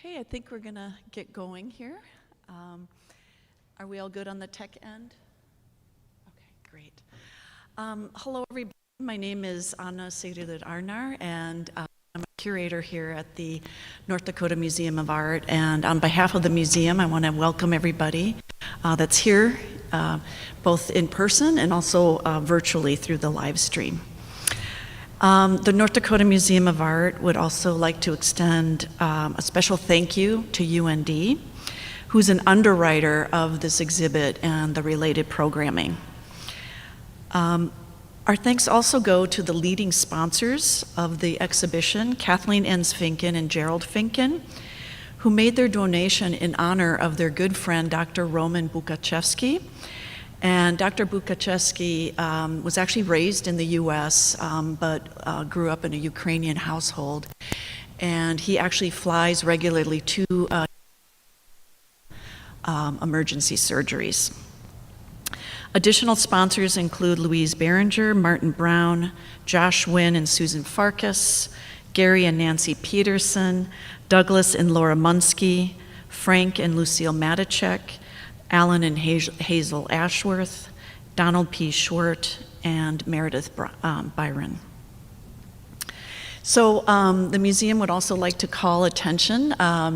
Okay, I think we're gonna get going here. Are we all good on the tech end? Okay, great. Hello, everybody. My name is Anna Sigrid Arnar, and I'm a curator here at the North Dakota Museum of Art. And on behalf of the museum, I want to welcome everybody that's here, both in person and also virtually through the live stream. The North Dakota Museum of Art would also like to extend a special thank you to UND, who's an underwriter of this exhibit and the related programming. Our thanks also go to the leading sponsors of the exhibition, Kathleen Enns Finken and Gerald Finken, who made their donation in honor of their good friend, Dr. Roman Bukachevsky. And Dr. Bukachevsky was actually raised in the US, but grew up in a Ukrainian household. And he actually flies regularly to emergency surgeries. Additional sponsors include Louise Behringer, Martin Brown, Josh Wynn and Susan Farkas, Gary and Nancy Peterson, Douglas and Laura Munsky, Frank and Lucille Matichek, Alan and Hazel Ashworth, Donald P. Schwert, and Meredith Byron. So the museum would also like to call attention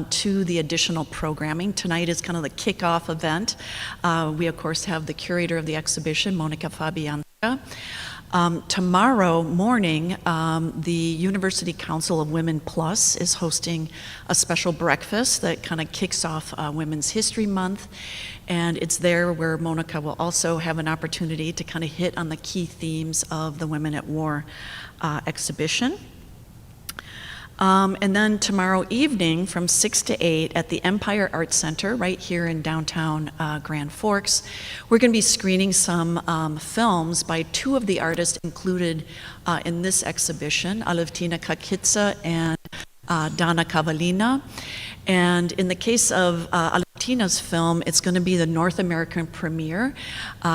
to the additional programming. Tonight is kind of the kickoff event. We, of course, have the curator of the exhibition, Monika Fabijanska. Tomorrow morning, the University Council of Women Plus is hosting a special breakfast that kind of kicks off Women's History Month. And it's there where Monika will also have an opportunity to kind of hit on the key themes of the Women at War exhibition. And then tomorrow evening from 6 to 8 at the Empire Arts Center right here in downtown Grand Forks, we're going to be screening some films by two of the artists included in this exhibition, Alevtina Kakitsa and Dana Kavalina. And in the case of Alevtina's film, it's going to be the North American premiere.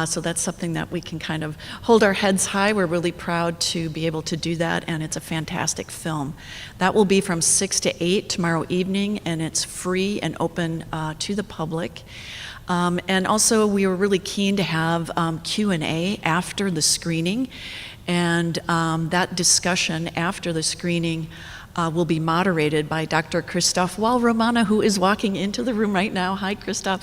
So that's something that we can kind of hold our heads high. We're really proud to be able to do that, and it's a fantastic film. That will be from 6 to 8 tomorrow evening, and it's free and open to the public. And also, we were really keen to have Q&A after the screening, and that discussion after the screening will be moderated by Dr. Christoph Wall-Romana, who is walking into the room right now. Hi, Christoph.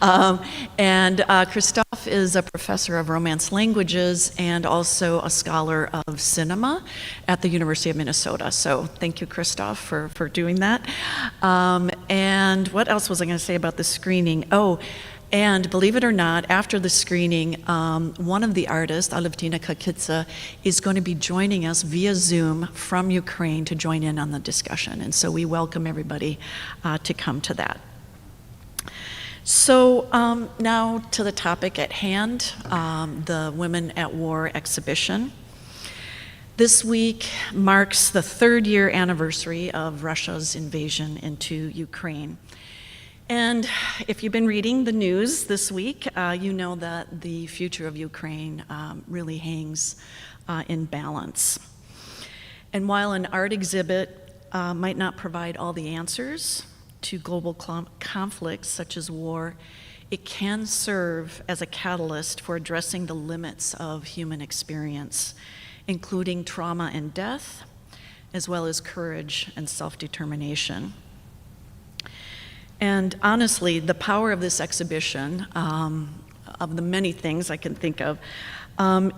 And Christoph is a professor of Romance languages and also a scholar of cinema at the University of Minnesota. So thank you, Christoph, for doing that. And what else was I going to say about the screening? Oh, and believe it or not, after the screening, one of the artists, Alevtina Kakitsa, is going to be joining us via Zoom from Ukraine to join in on the discussion. And so we welcome everybody to come to that. So now to the topic at hand, the Women at War exhibition. This week marks the 3rd year anniversary of Russia's invasion into Ukraine. And if you've been reading the news this week, you know that the future of Ukraine really hangs in balance. And while an art exhibit might not provide all the answers to global conflicts such as war, it can serve as a catalyst for addressing the limits of human experience, including trauma and death, as well as courage and self-determination. And honestly, the power of this exhibition, of the many things I can think of,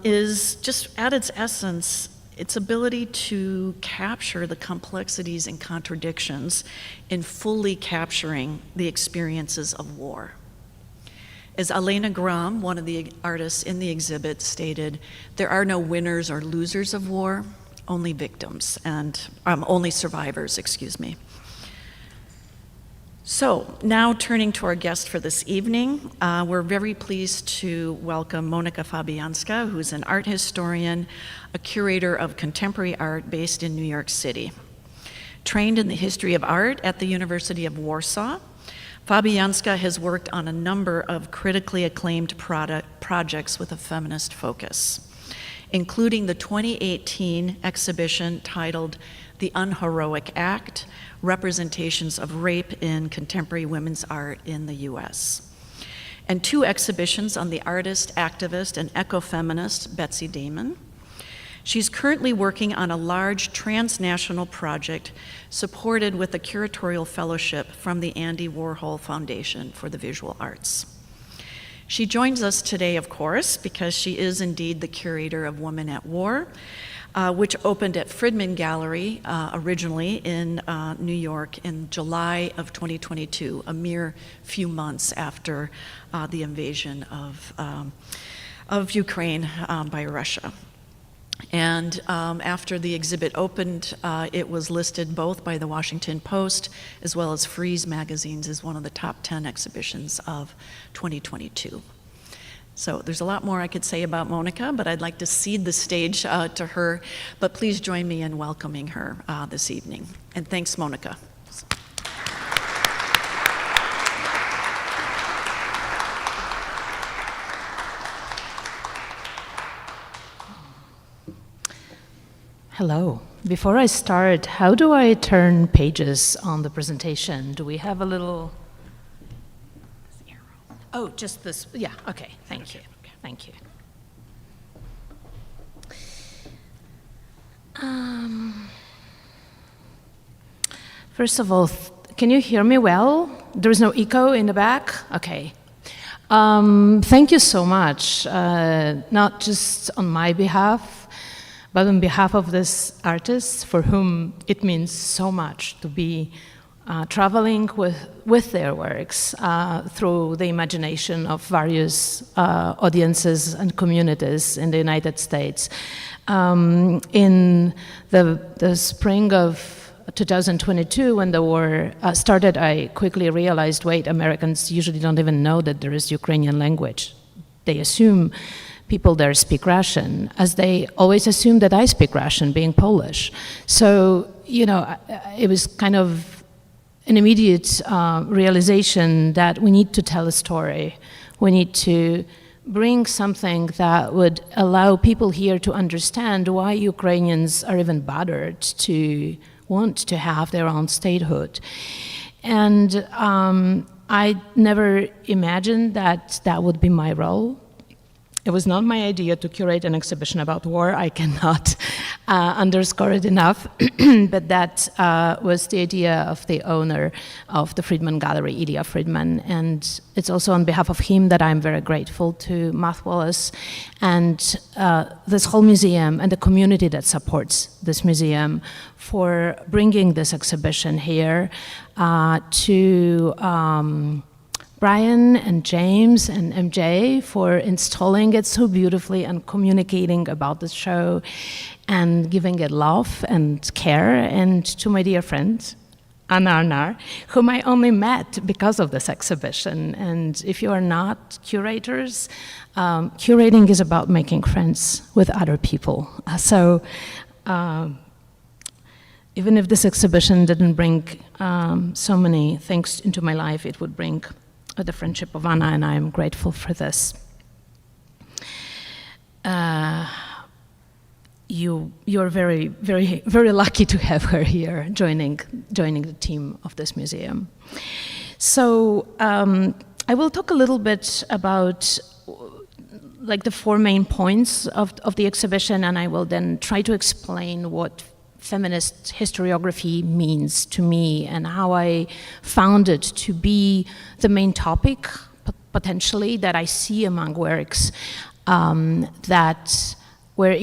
is just at its essence, its ability to capture the complexities and contradictions in fully capturing the experiences of war. As Elena Gram, one of the artists in the exhibit, stated, there are no winners or losers of war, only victims, and only survivors, excuse me. So now turning to our guest for this evening, we're very pleased to welcome Monika Fabijanska, who's an art historian, a curator of contemporary art based in New York City. Trained in the history of art at the University of Warsaw, Fabijanska has worked on a number of critically acclaimed projects with a feminist focus, including the 2018 exhibition titled The Unheroic Act, Representations of Rape in Contemporary Women's Art in the U.S., and 2 exhibitions on the artist, activist, and ecofeminist Betsy Damon. She's currently working on a large transnational project supported with a curatorial fellowship from the Andy Warhol Foundation for the Visual Arts. She joins us today, of course, because she is indeed the curator of Women at War, which opened at Friedman Gallery originally in New York in July of 2022, a mere few months after the invasion of Ukraine by Russia. And after the exhibit opened, it was listed both by the Washington Post as well as Frieze magazines as one of the top 10 exhibitions of 2022. So there's a lot more I could say about Monika, but I'd like to cede the stage to her. But please join me in welcoming her this evening. And thanks, Monika. Hello. Before I start, how do I turn pages on the presentation? Do we have a little... Oh, just this. Yeah, okay. Thank you. Thank you. First of all, can you hear me well? There is no echo in the back? Okay. Thank you so much, not just on my behalf, but on behalf of these artists for whom it means so much to be traveling with their works through the imagination of various audiences and communities in the United States. In the spring of 2022, when the war started, I quickly realized, wait, Americans usually don't even know that there is Ukrainian language. They assume people there speak Russian, as they always assume that I speak Russian, being Polish. So, you know, it was kind of an immediate realization that we need to tell a story. We need to bring something that would allow people here to understand why Ukrainians are even bothered to want to have their own statehood. And I never imagined that that would be my role. It was not my idea to curate an exhibition about war. I cannot underscore it enough, but that was the idea of the owner of the Friedman Gallery, Ilya Friedman, and it's also on behalf of him that I'm very grateful to Matt Wallace and this whole museum and the community that supports this museum for bringing this exhibition here to Brian and James and MJ for installing it so beautifully and communicating about the show and giving it love and care, and to my dear friend, Anna Arnar, whom I only met because of this exhibition. And if you are not curators, curating is about making friends with other people. So even if this exhibition didn't bring so many things into my life, it would bring the friendship of Anna, and I am grateful for this. You're very, very, very lucky to have her here joining the team of this museum. So I will talk a little bit about like the 4 main points of the exhibition, and I will then try to explain what feminist historiography means to me and how I found it to be the main topic, potentially, that I see among works that were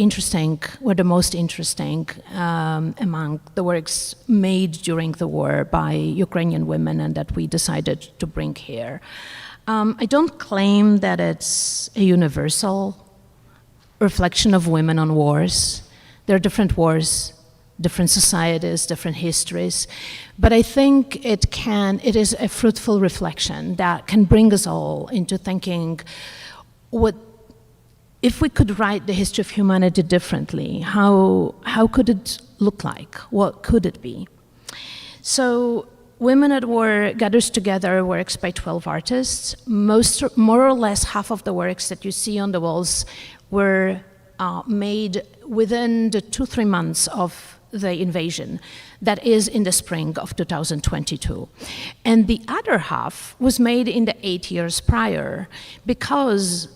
the most interesting among the works made during the war by Ukrainian women and that we decided to bring here. I don't claim that it's a universal reflection of women on wars. There are different wars, different societies, different histories, but I think it is a fruitful reflection that can bring us all into thinking, what if we could write the history of humanity differently, how could it look like? What could it be? So Women at War gathers together works by 12 artists. More or less half of the works that you see on the walls were made within the 2-3 months of the invasion, that is in the spring of 2022. And the other half was made in the 8 years prior, because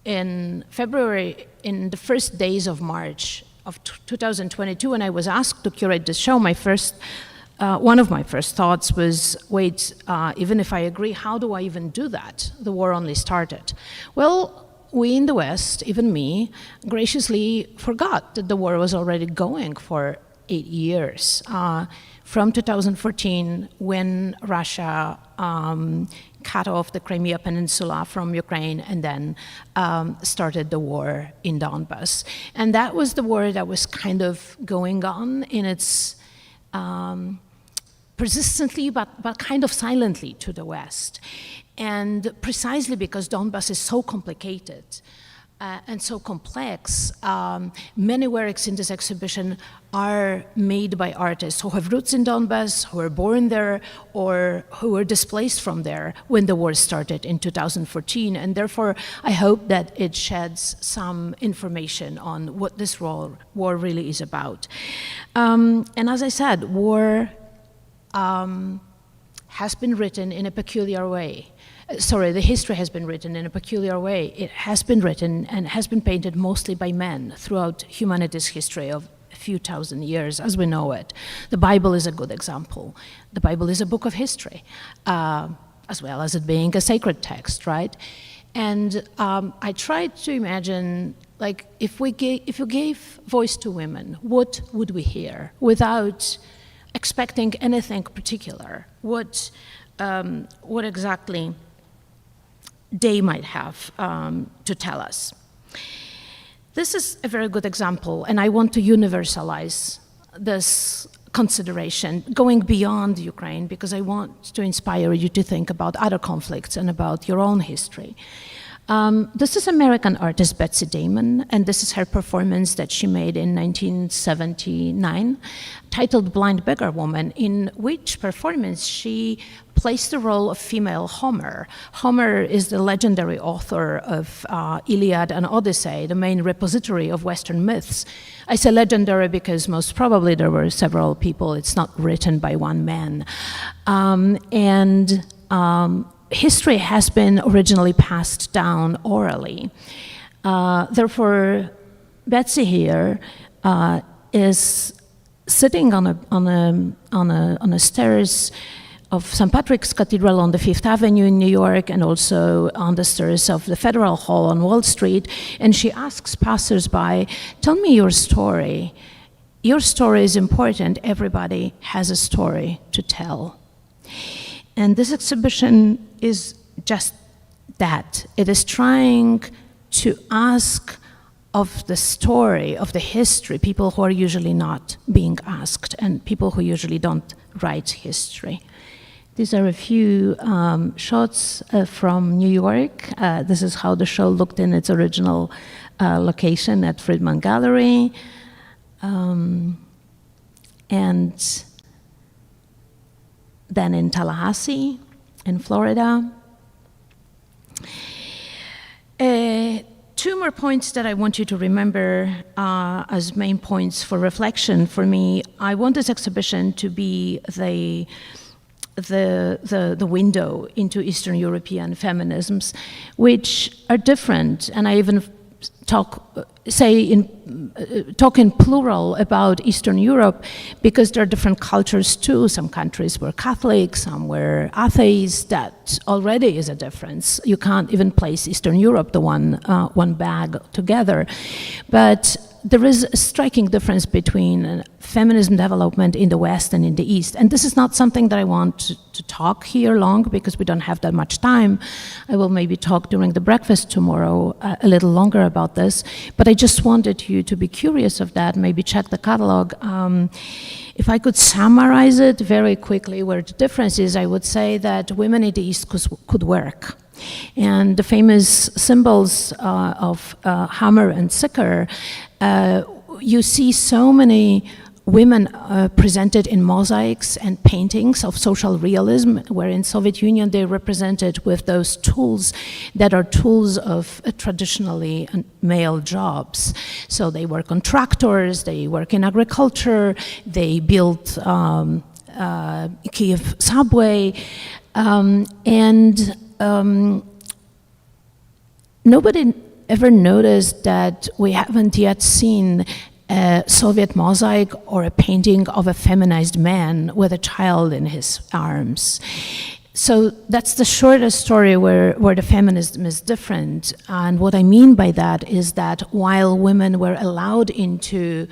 in February, in the first days of March of 2022, when I was asked to curate the show, one of my first thoughts was, wait, even if I agree, how do I even do that? The war only started. Well, we in the West, even me, graciously forgot that the war was already going for 8 years. From 2014, when Russia cut off the Crimea Peninsula from Ukraine and then started the war in Donbas. And that was the war that was kind of going on in its persistently, but kind of silently to the West. And precisely because Donbas is so complicated and so complex, many works in this exhibition are made by artists who have roots in Donbas, who were born there, or who were displaced from there when the war started in 2014. And therefore, I hope that it sheds some information on what this war really is about. And as I said, war has been written in a peculiar way. Sorry, the history has been written in a peculiar way. It has been written and has been painted mostly by men throughout humanity's history of a few thousand years as we know it. The Bible is a good example. The Bible is a book of history, as well as it being a sacred text, right? And I tried to imagine, like, if you gave voice to women, what would we hear without expecting anything particular? What exactly they might have to tell us. This is a very good example, and I want to universalize this consideration, going beyond Ukraine, because I want to inspire you to think about other conflicts and about your own history. This is American artist Betsy Damon, and this is her performance that she made in 1979, titled Blind Beggar Woman, in which performance she plays the role of female Homer. Homer is the legendary author of Iliad and Odyssey, the main repository of Western myths. I say legendary because most probably there were several people. It's not written by one man. History has been originally passed down orally. Therefore, Betsy here is sitting on a stairs of St. Patrick's Cathedral on the Fifth Avenue in New York, and also on the stairs of the Federal Hall on Wall Street, and she asks passersby, "Tell me your story. Your story is important. Everybody has a story to tell." And this exhibition is just that. It is trying to ask of the story, of the history, people who are usually not being asked, and people who usually don't write history. These are a few shots from New York. This is how the show looked in its original location at Friedman Gallery. And then in Tallahassee, in Florida. Two more points that I want you to remember as main points for reflection for me. I want this exhibition to be the window into Eastern European feminisms, which are different, and I even talk in plural about Eastern Europe because there are different cultures too. Some countries were Catholic, some were atheists. That already is a difference. You can't even place Eastern Europe, the one bag together. But there is a striking difference between feminism development in the West and in the East. And this is not something that I want to talk here long because we don't have that much time. I will maybe talk during the breakfast tomorrow a little longer about this. But I just wanted you to be curious of that, maybe check the catalog. If I could summarize it very quickly, where the difference is, I would say that women in the East could work. And the famous symbols of hammer and sickle, you see so many women presented in mosaics and paintings of social realism, where in Soviet Union they represented with those tools that are tools of traditionally male jobs. So they work on tractors, they work in agriculture, they built Kiev subway, and nobody ever noticed that we haven't yet seen a Soviet mosaic or a painting of a feminized man with a child in his arms. So that's the shortest story where the feminism is different. And what I mean by that is that while women were allowed into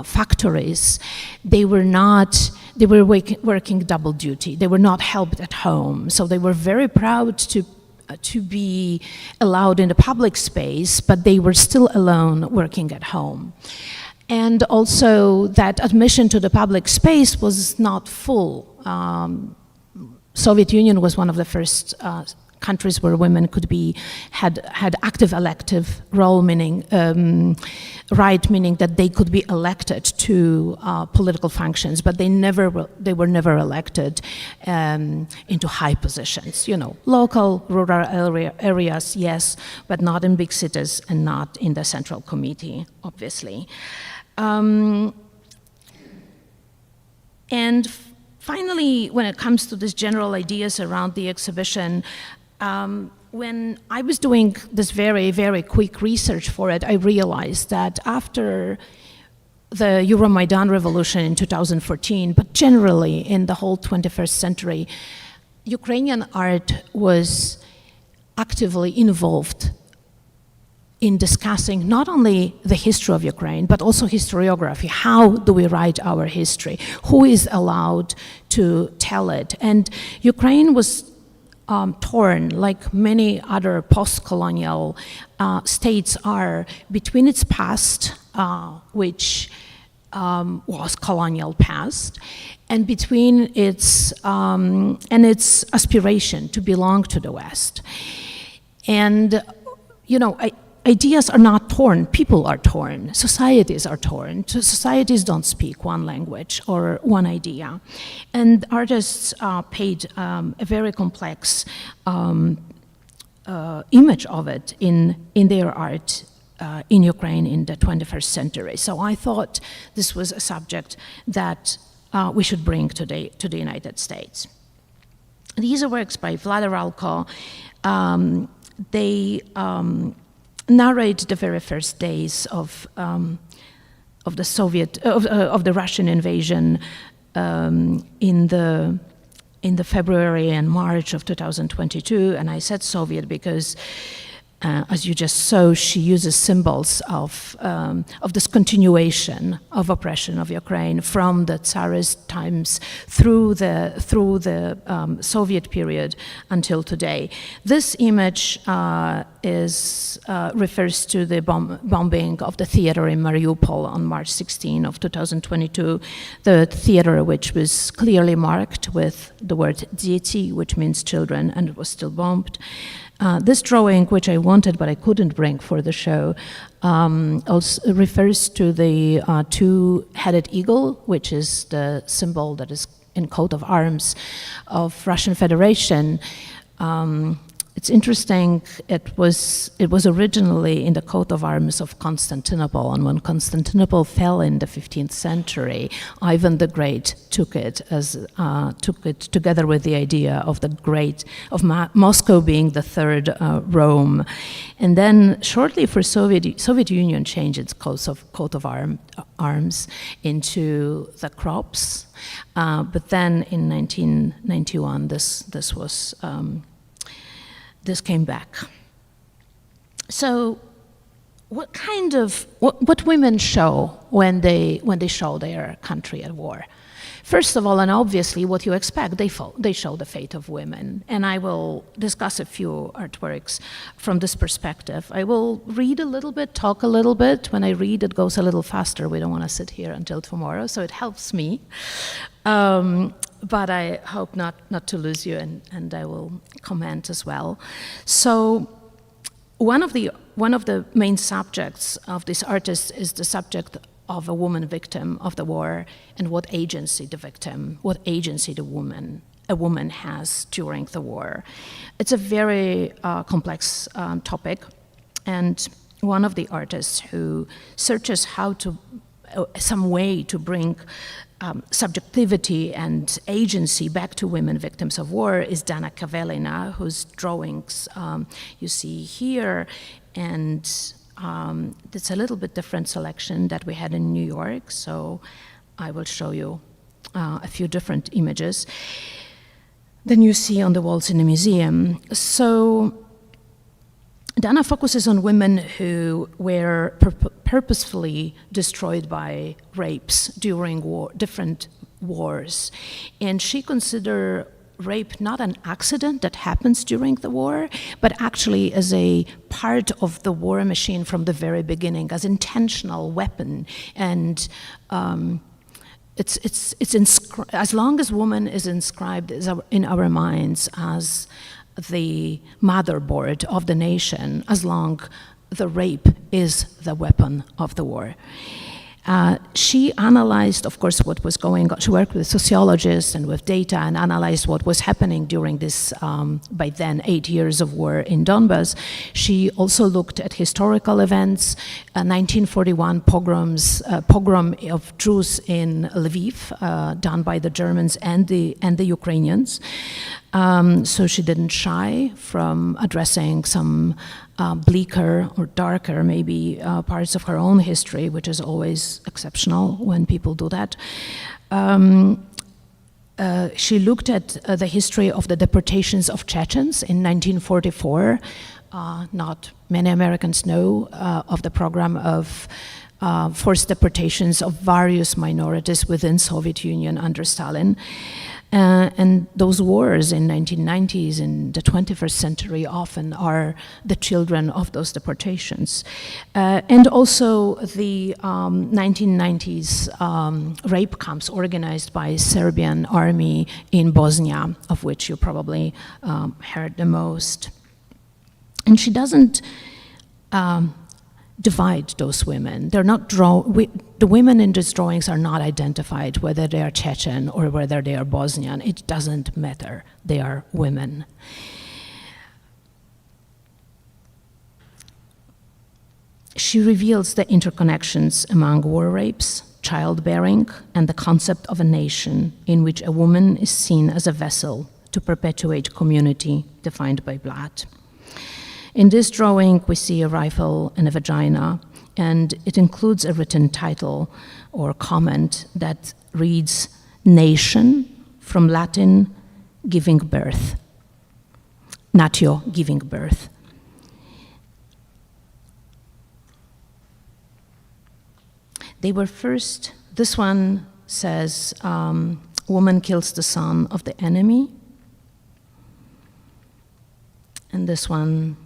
factories, they were working double duty. They were not helped at home. So they were very proud to be allowed in the public space, but they were still alone working at home. And also that admission to the public space was not full. Soviet Union was one of the first countries where women could had active elective role, meaning meaning that they could be elected to political functions, but they were never elected into high positions. Local, rural areas, yes, but not in big cities and not in the central committee, obviously. And finally, when it comes to these general ideas around the exhibition, when I was doing this very, very quick research for it, I realized that after the Euromaidan revolution in 2014, but generally in the whole 21st century, Ukrainian art was actively involved in discussing not only the history of Ukraine, but also historiography. How do we write our history? Who is allowed to tell it? And Ukraine was torn, like many other post-colonial states are, between its past, which was colonial past, and between its aspiration to belong to the West. And ideas are not torn, people are torn, societies are torn. Societies don't speak one language or one idea. And artists paid a very complex image of it in their art in Ukraine in the 21st century. So I thought this was a subject that we should bring to the United States. These are works by Vlada Ralko. They narrate the very first days of the Russian invasion in the February and March of 2022, and I said Soviet because, as you just saw, she uses symbols of this continuation of oppression of Ukraine from the Tsarist times through the Soviet period until today. This image refers to the bombing of the theater in Mariupol on March 16 of 2022. The theater, which was clearly marked with the word "Дети," which means children, and it was still bombed. This drawing, which I wanted but I couldn't bring for the show, also refers to the two-headed eagle, which is the symbol that is in coat of arms of Russian Federation. It's interesting, it was originally in the coat of arms of Constantinople, and when Constantinople fell in the 15th century, Ivan the Great took it together with the idea of Moscow being the third Rome. And then shortly for Soviet Union changed its coat of arms into the crops, but then in 1991 this came back. So what women show when they show their country at war? First of all, and obviously what you expect, they show the fate of women. And I will discuss a few artworks from this perspective. I will read a little bit, talk a little bit. When I read, it goes a little faster. We don't want to sit here until tomorrow, so it helps me. But I hope not to lose you, and I will comment as well. So one of the main subjects of this artist is the subject of a woman victim of the war, and what agency a woman has during the war. It's a very complex topic, and one of the artists who searches how to some way to bring subjectivity and agency back to women victims of war is Dana Kavelina, whose drawings you see here, and it's a little bit different selection that we had in New York, so I will show you a few different images than you see on the walls in the museum. So Dana focuses on women who were purposefully destroyed by rapes during different wars. And she considered rape not an accident that happens during the war, but actually as a part of the war machine from the very beginning, as intentional weapon. And as long as woman is inscribed in our minds as the motherboard of the nation, as long the rape is the weapon of the war. She analyzed, of course, what was going on. She worked with sociologists and with data and analyzed what was happening during this, by then, 8 years of war in Donbas. She also looked at historical events, 1941 pogrom of Jews in Lviv, done by the Germans and the Ukrainians. So she didn't shy from addressing some bleaker or darker, maybe, parts of her own history, which is always exceptional when people do that. She looked at the history of the deportations of Chechens in 1944. Not many Americans know of the program of forced deportations of various minorities within Soviet Union under Stalin. And those wars in 1990s and the 21st century often are the children of those deportations. And also the 1990s rape camps organized by Serbian army in Bosnia, of which you probably heard the most. And she doesn't divide those women. They're not the women in these drawings are not identified, whether they are Chechen or whether they are Bosnian. It doesn't matter. They are women. She reveals the interconnections among war rapes, childbearing, and the concept of a nation in which a woman is seen as a vessel to perpetuate community defined by blood. In this drawing, we see a rifle and a vagina, and it includes a written title or comment that reads, "Nation," from Latin, giving birth. Natio, giving birth. They were first, this one says, woman kills the son of the enemy. And this one,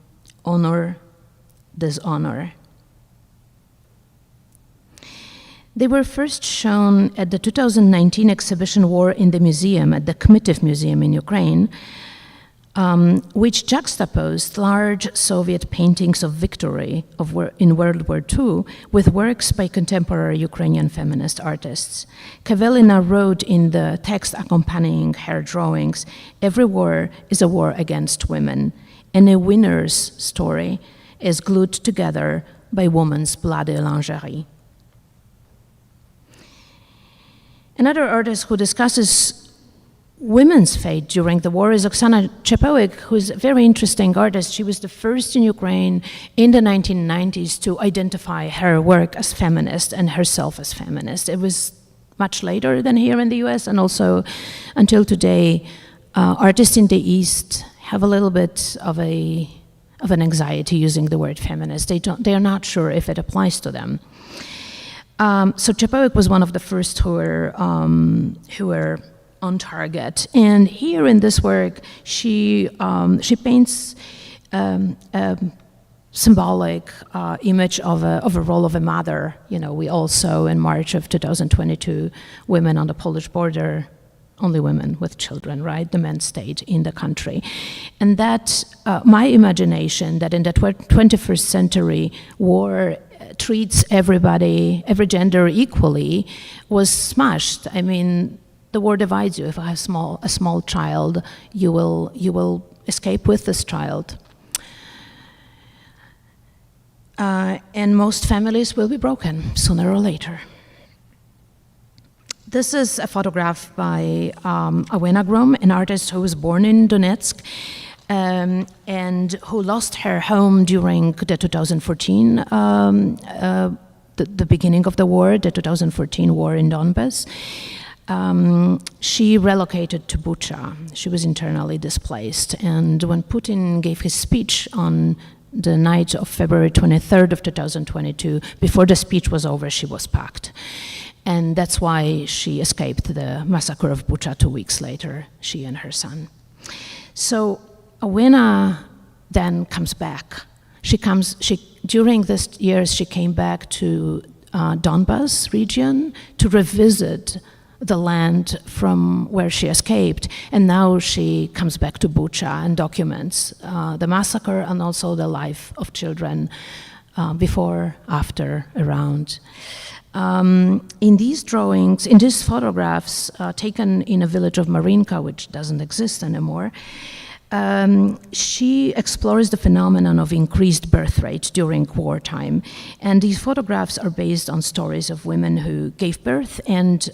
honor, dishonor. They were first shown at the 2019 exhibition War in the Museum at the Kmytov Museum in Ukraine, which juxtaposed large Soviet paintings of victory in World War II with works by contemporary Ukrainian feminist artists. Kavelina wrote in the text accompanying her drawings, "Every war is a war against women, and a winner's story is glued together by woman's bloody lingerie." Another artist who discusses women's fate during the war is Oksana Chepoik, who's a very interesting artist. She was the first in Ukraine in the 1990s to identify her work as feminist and herself as feminist. It was much later than here in the US, and also until today, artists in the East have a little bit of an anxiety using the word feminist. They are not sure if it applies to them. So Chepoik was one of the first who were on target. And here in this work, she paints a symbolic image of a role of a mother. You know, we all saw in March of 2022 women on the Polish border, only women with children, right? The men stayed in the country. And that, my imagination that in the 21st century war treats everybody, every gender equally, was smashed. I mean, the war divides you. If I have a small child, you will escape with this child. And most families will be broken sooner or later. This is a photograph by Awena Grom, an artist who was born in Donetsk and who lost her home during the 2014, the beginning of the war, the 2014 war in Donbass. She relocated to Bucha. She was internally displaced. And when Putin gave his speech on the night of February 23rd of 2022, before the speech was over, she was packed. And that's why she escaped the massacre of Bucha 2 weeks later, she and her son. So Awena then comes back. During this years, she came back to Donbass region to revisit the land from where she escaped, and now she comes back to Bucha and documents the massacre and also the life of children before, after, around. In these drawings, in these photographs taken in a village of Marinka, which doesn't exist anymore, she explores the phenomenon of increased birth rate during wartime. And these photographs are based on stories of women who gave birth and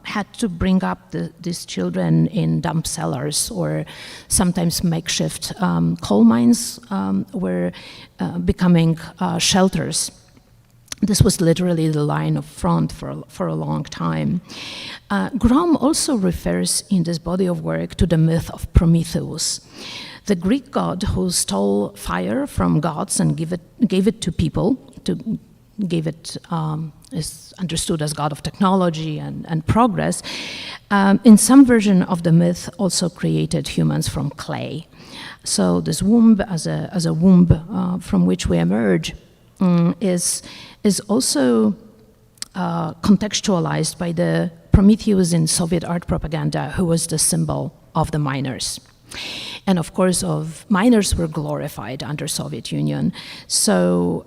had to bring up these children in dump cellars or sometimes makeshift coal mines were becoming shelters. This was literally the line of front for a long time. Grom also refers in this body of work to the myth of Prometheus, the Greek god who stole fire from gods and gave it to people. Gave it is understood as god of technology and progress. In some version of the myth, also created humans from clay. So this womb as a womb from which we emerge is also contextualized by the Prometheus in Soviet art propaganda, who was the symbol of the miners. And of course, miners were glorified under Soviet Union. So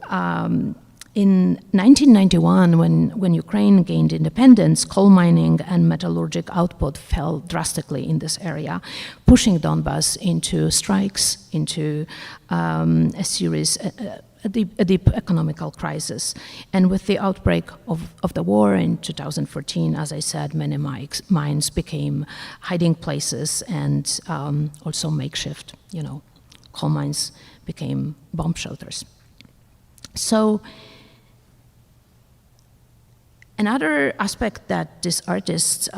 in 1991, when Ukraine gained independence, coal mining and metallurgic output fell drastically in this area, pushing Donbass into strikes, into a series, a deep economical crisis. And with the outbreak of the war in 2014, as I said, many mines became hiding places and also makeshift, coal mines became bomb shelters. So another aspect that this artist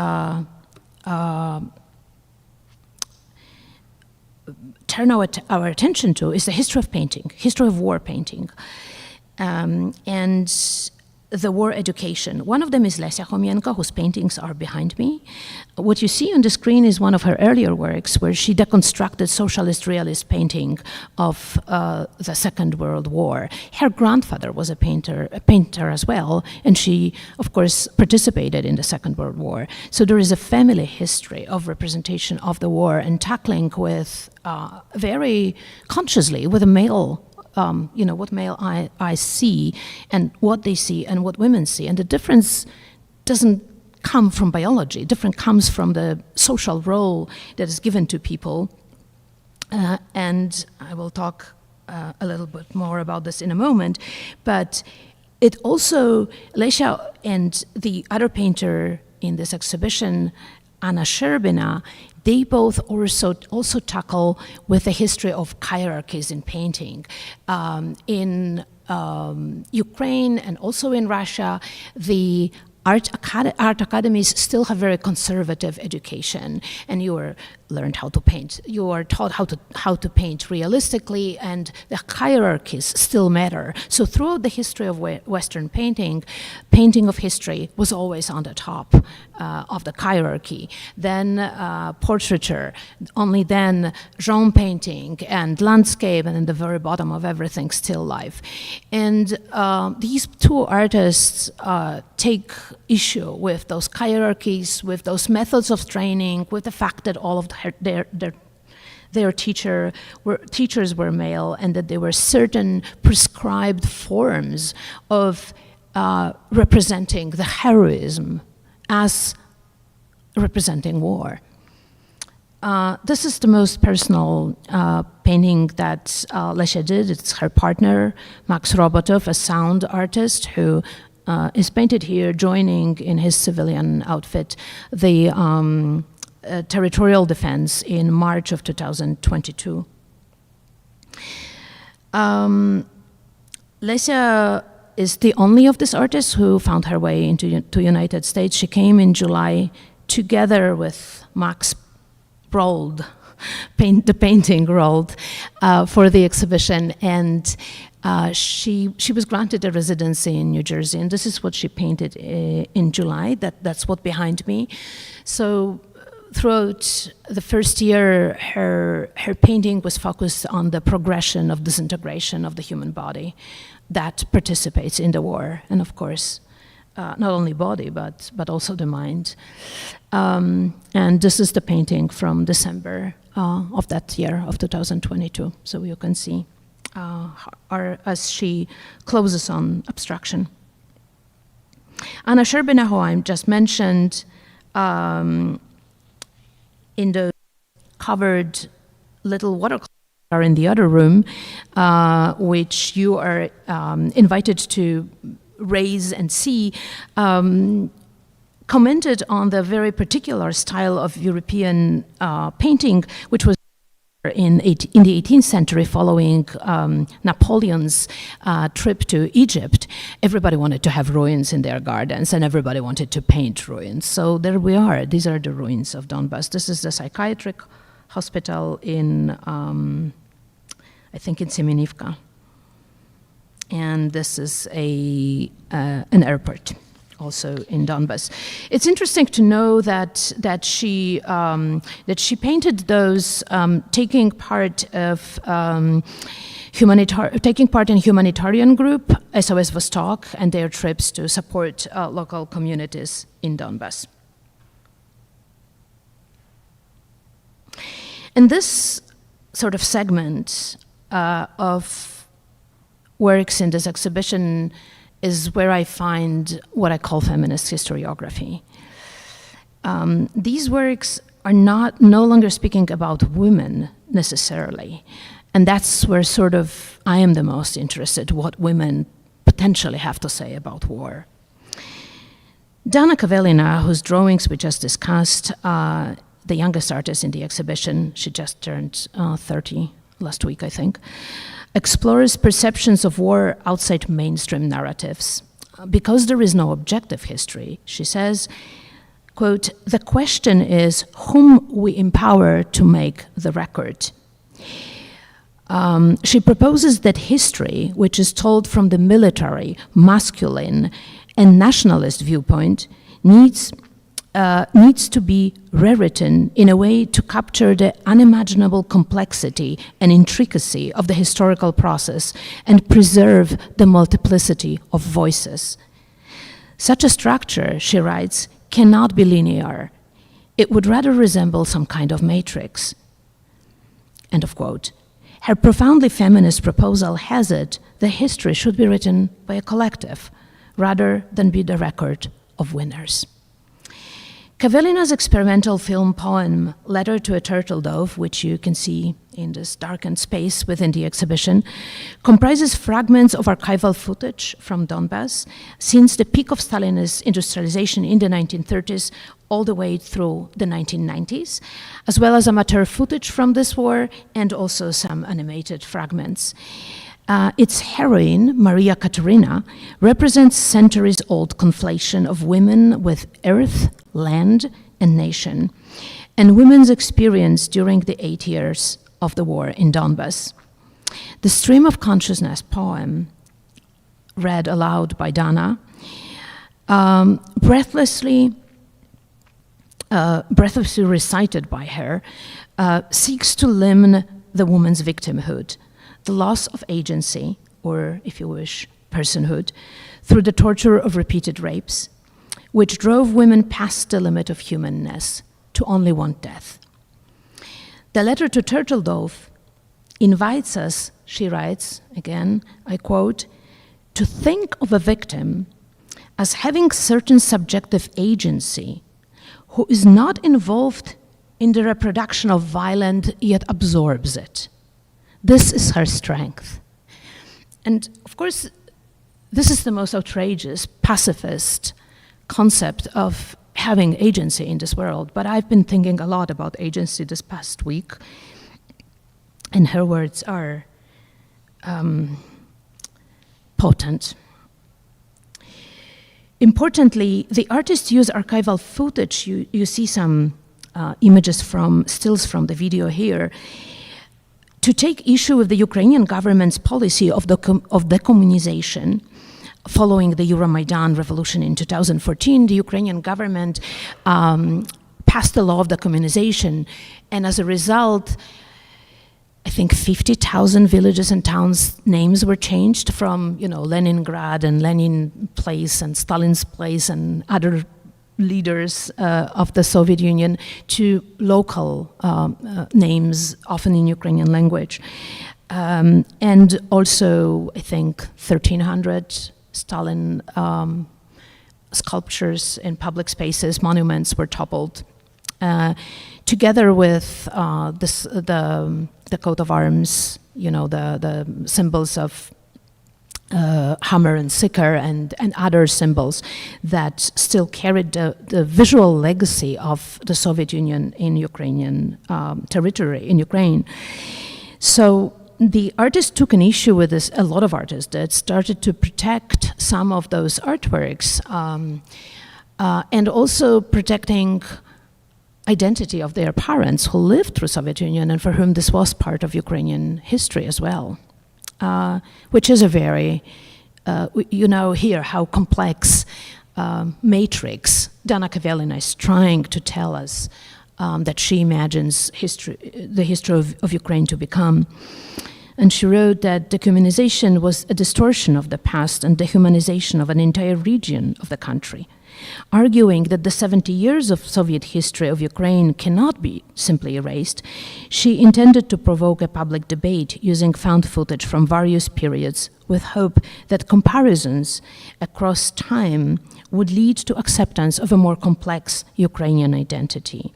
turn our attention to is the history of painting, history of war painting, and the war education. One of them is Lesia Khomienko, whose paintings are behind me. What you see on the screen is one of her earlier works where she deconstructed socialist realist painting of the Second World War. Her grandfather was a painter as well, and she, of course, participated in the Second World War. So there is a family history of representation of the war and tackling with very consciously with a male what male eyes see and what they see and what women see. And the difference doesn't come from biology. Different comes from the social role that is given to people. And I will talk a little bit more about this in a moment. But it also, Lesia and the other painter in this exhibition, Anna Sherbina, they both also tackle with the history of hierarchies in painting. In Ukraine and also in Russia, the art academies still have very conservative education, and you are learned how to paint. You are taught how to paint realistically, and the hierarchies still matter. So throughout the history of Western painting of history was always on the top of the hierarchy. Then portraiture, only then genre painting and landscape, and in the very bottom of everything, still life. And these two artists take issue with those hierarchies, with those methods of training, with the fact that all of their teachers were male, and that there were certain prescribed forms of representing the heroism as representing war. This is the most personal painting that Lesia did. It's her partner, Max Robotov, a sound artist who is painted here, joining in his civilian outfit the territorial defense in March of 2022. Lesia is the only of these artists who found her way into the United States. She came in July together with Max rolled, the painting rolled for the exhibition, and she was granted a residency in New Jersey, and this is what she painted in July. That's what behind me. So throughout the first year, her painting was focused on the progression of disintegration of the human body that participates in the war, and of course, not only body, but also the mind. And this is the painting from December of that year, of 2022. So you can see as she closes on abstraction. Anna Sherbina, who I just mentioned, in the covered little watercolor are in the other room, which you are invited to raise and see, commented on the very particular style of European painting, which was in the 18th century following Napoleon's trip to Egypt. Everybody wanted to have ruins in their gardens, and everybody wanted to paint ruins. So there we are. These are the ruins of Donbass. This is the psychiatric hospital in, I think in Semenivka. And this is an airport, also in Donbass. It's interesting to know that she painted those taking part in humanitarian group SOS Vostok and their trips to support local communities in Donbass. And this sort of segment of works in this exhibition is where I find what I call feminist historiography. These works are no longer speaking about women necessarily, and that's where sort of I am the most interested, what women potentially have to say about war. Dana Kavelina, whose drawings we just discussed, the youngest artist in the exhibition, she just turned 30 last week, I think, explores perceptions of war outside mainstream narratives. Because there is no objective history, she says, quote, "The question is whom we empower to make the record." She proposes that history, which is told from the military, masculine, and nationalist viewpoint, needs to be rewritten in a way to capture the unimaginable complexity and intricacy of the historical process and preserve the multiplicity of voices. Such a structure, she writes, cannot be linear. It would rather resemble some kind of matrix. End of quote. Her profoundly feminist proposal has it that history should be written by a collective rather than be the record of winners. Kavelina's experimental film poem, Letter to a Turtle Dove, which you can see in this darkened space within the exhibition, comprises fragments of archival footage from Donbass since the peak of Stalinist industrialization in the 1930s all the way through the 1990s, as well as amateur footage from this war and also some animated fragments. Its heroine, Maria Katerina, represents centuries-old conflation of women with earth, land, and nation, and women's experience during the 8 years of the war in Donbass. The Stream of Consciousness poem, read aloud by Dana, breathlessly recited by her, seeks to limn the woman's victimhood, the loss of agency, or if you wish, personhood, through the torture of repeated rapes, which drove women past the limit of humanness to only want death. The letter to Turtledove invites us, she writes, again, I quote, to think of a victim as having certain subjective agency who is not involved in the reproduction of violence yet absorbs it. This is her strength. And of course, this is the most outrageous, pacifist concept of having agency in this world. But I've been thinking a lot about agency this past week, and her words are potent. Importantly, the artists use archival footage. You see some images stills from the video here, to take issue with the Ukrainian government's policy of decommunization. Following the Euromaidan revolution in 2014, the Ukrainian government passed the law of decommunization, and as a result, I think 50,000 villages and towns' names were changed from, Leningrad and Lenin Place and Stalin's Place and other leaders of the Soviet Union to local names, often in Ukrainian language. And also, I think, 1,300 Stalin sculptures in public spaces, monuments were toppled, together with the coat of arms, the symbols of hammer and sickle and other symbols that still carried the visual legacy of the Soviet Union in Ukrainian territory, in Ukraine. So the artists took an issue with this, a lot of artists did, started to protect some of those artworks and also protecting identity of their parents who lived through Soviet Union and for whom this was part of Ukrainian history as well. Which is a very, here how complex matrix Dana Kavelina is trying to tell us that she imagines the history of Ukraine to become. And she wrote that decommunization was a distortion of the past and dehumanization of an entire region of the country, arguing that the 70 years of Soviet history of Ukraine cannot be simply erased. She intended to provoke a public debate using found footage from various periods with hope that comparisons across time would lead to acceptance of a more complex Ukrainian identity.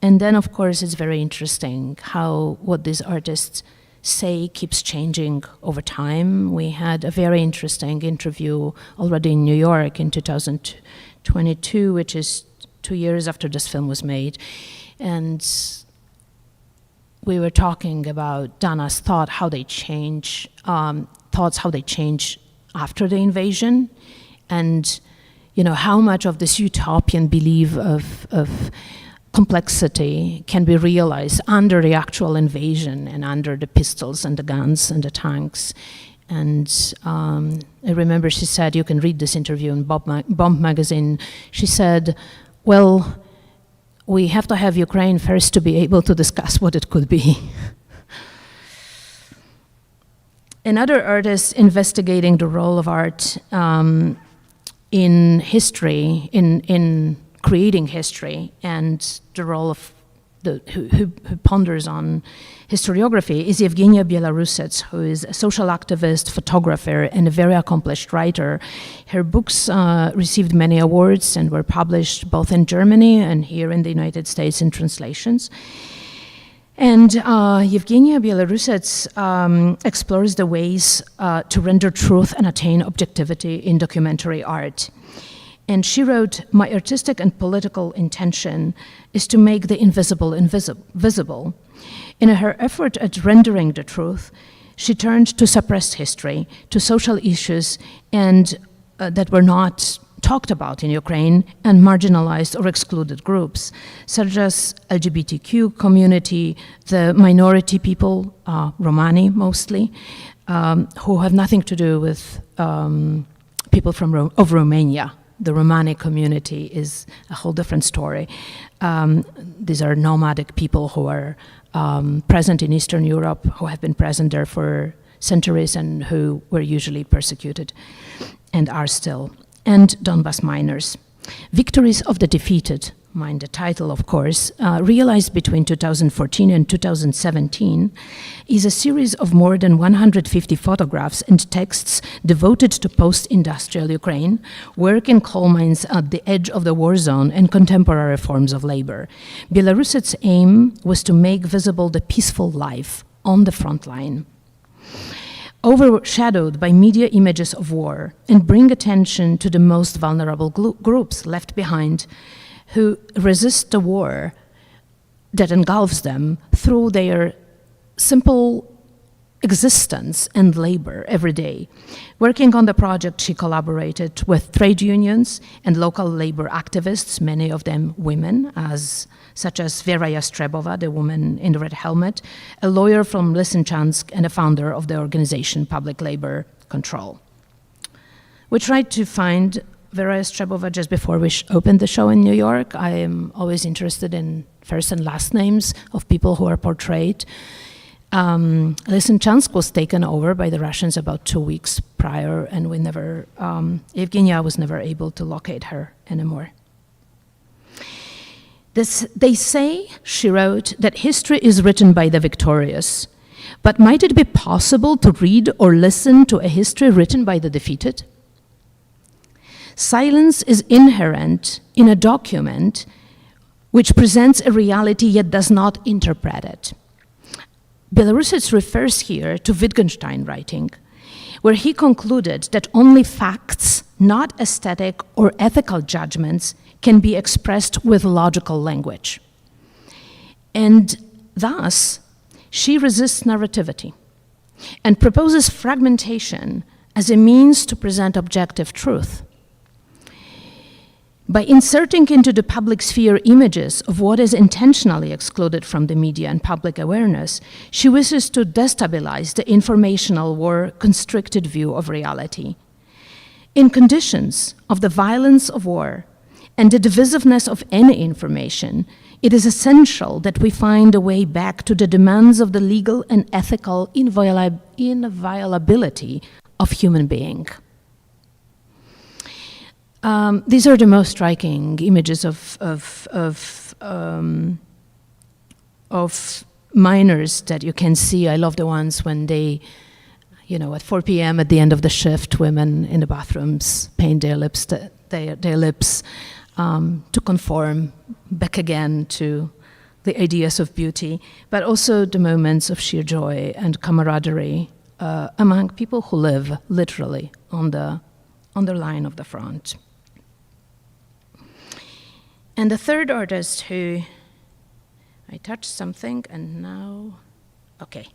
And then, of course, it's very interesting how what these artists say keeps changing over time. We had a very interesting interview already in New York in 2022, which is 2 years after this film was made. And we were talking about Dana's thoughts, how they change after the invasion, and how much of this utopian belief of complexity can be realized under the actual invasion and under the pistols and the guns and the tanks. And I remember she said, you can read this interview in Bomb magazine, she said, well, we have to have Ukraine first to be able to discuss what it could be. Another artist investigating the role of art in history, in creating history, and the role of who ponders on historiography is Evgenia Bielorusets, who is a social activist, photographer, and a very accomplished writer. Her books received many awards and were published both in Germany and here in the United States in translations. And Evgenia Bielorusets explores the ways to render truth and attain objectivity in documentary art. And she wrote, my artistic and political intention is to make the invisible visible. In her effort at rendering the truth, she turned to suppressed history, to social issues and that were not talked about in Ukraine, and marginalized or excluded groups, such as LGBTQ community, the minority people, Romani mostly, who have nothing to do with people of Romania. The Romani community is a whole different story. These are nomadic people who are present in Eastern Europe, who have been present there for centuries and who were usually persecuted and are still. And Donbas miners. Victories of the defeated mind the title, of course, realized between 2014 and 2017, is a series of more than 150 photographs and texts devoted to post-industrial Ukraine, work in coal mines at the edge of the war zone, and contemporary forms of labor. Belarus's aim was to make visible the peaceful life on the front line, overshadowed by media images of war, and bring attention to the most vulnerable groups left behind, who resist the war that engulfs them through their simple existence and labor every day. Working on the project, she collaborated with trade unions and local labor activists, many of them women, such as Vera Yastrebova, the woman in the red helmet, a lawyer from Lysychansk and a founder of the organization Public Labor Control. We tried to find Vera Yastrebova just before we opened the show in New York. I am always interested in first and last names of people who are portrayed. Lysychansk was taken over by the Russians about 2 weeks prior, and Evgenia was never able to locate her anymore. They say, she wrote, that history is written by the victorious. But might it be possible to read or listen to a history written by the defeated? Silence is inherent in a document which presents a reality yet does not interpret it. Belarusits refers here to Wittgenstein writing, where he concluded that only facts, not aesthetic or ethical judgments, can be expressed with logical language. And thus, she resists narrativity and proposes fragmentation as a means to present objective truth. By inserting into the public sphere images of what is intentionally excluded from the media and public awareness, she wishes to destabilize the informational war constricted view of reality. In conditions of the violence of war and the divisiveness of any information, it is essential that we find a way back to the demands of the legal and ethical inviolability of human being. These are the most striking images of miners that you can see. I love the ones when they, at 4 p.m. at the end of the shift, women in the bathrooms paint their lips, to conform back again to the ideas of beauty, but also the moments of sheer joy and camaraderie among people who live literally on the line of the front. And the third artist who, I touched something and now, okay.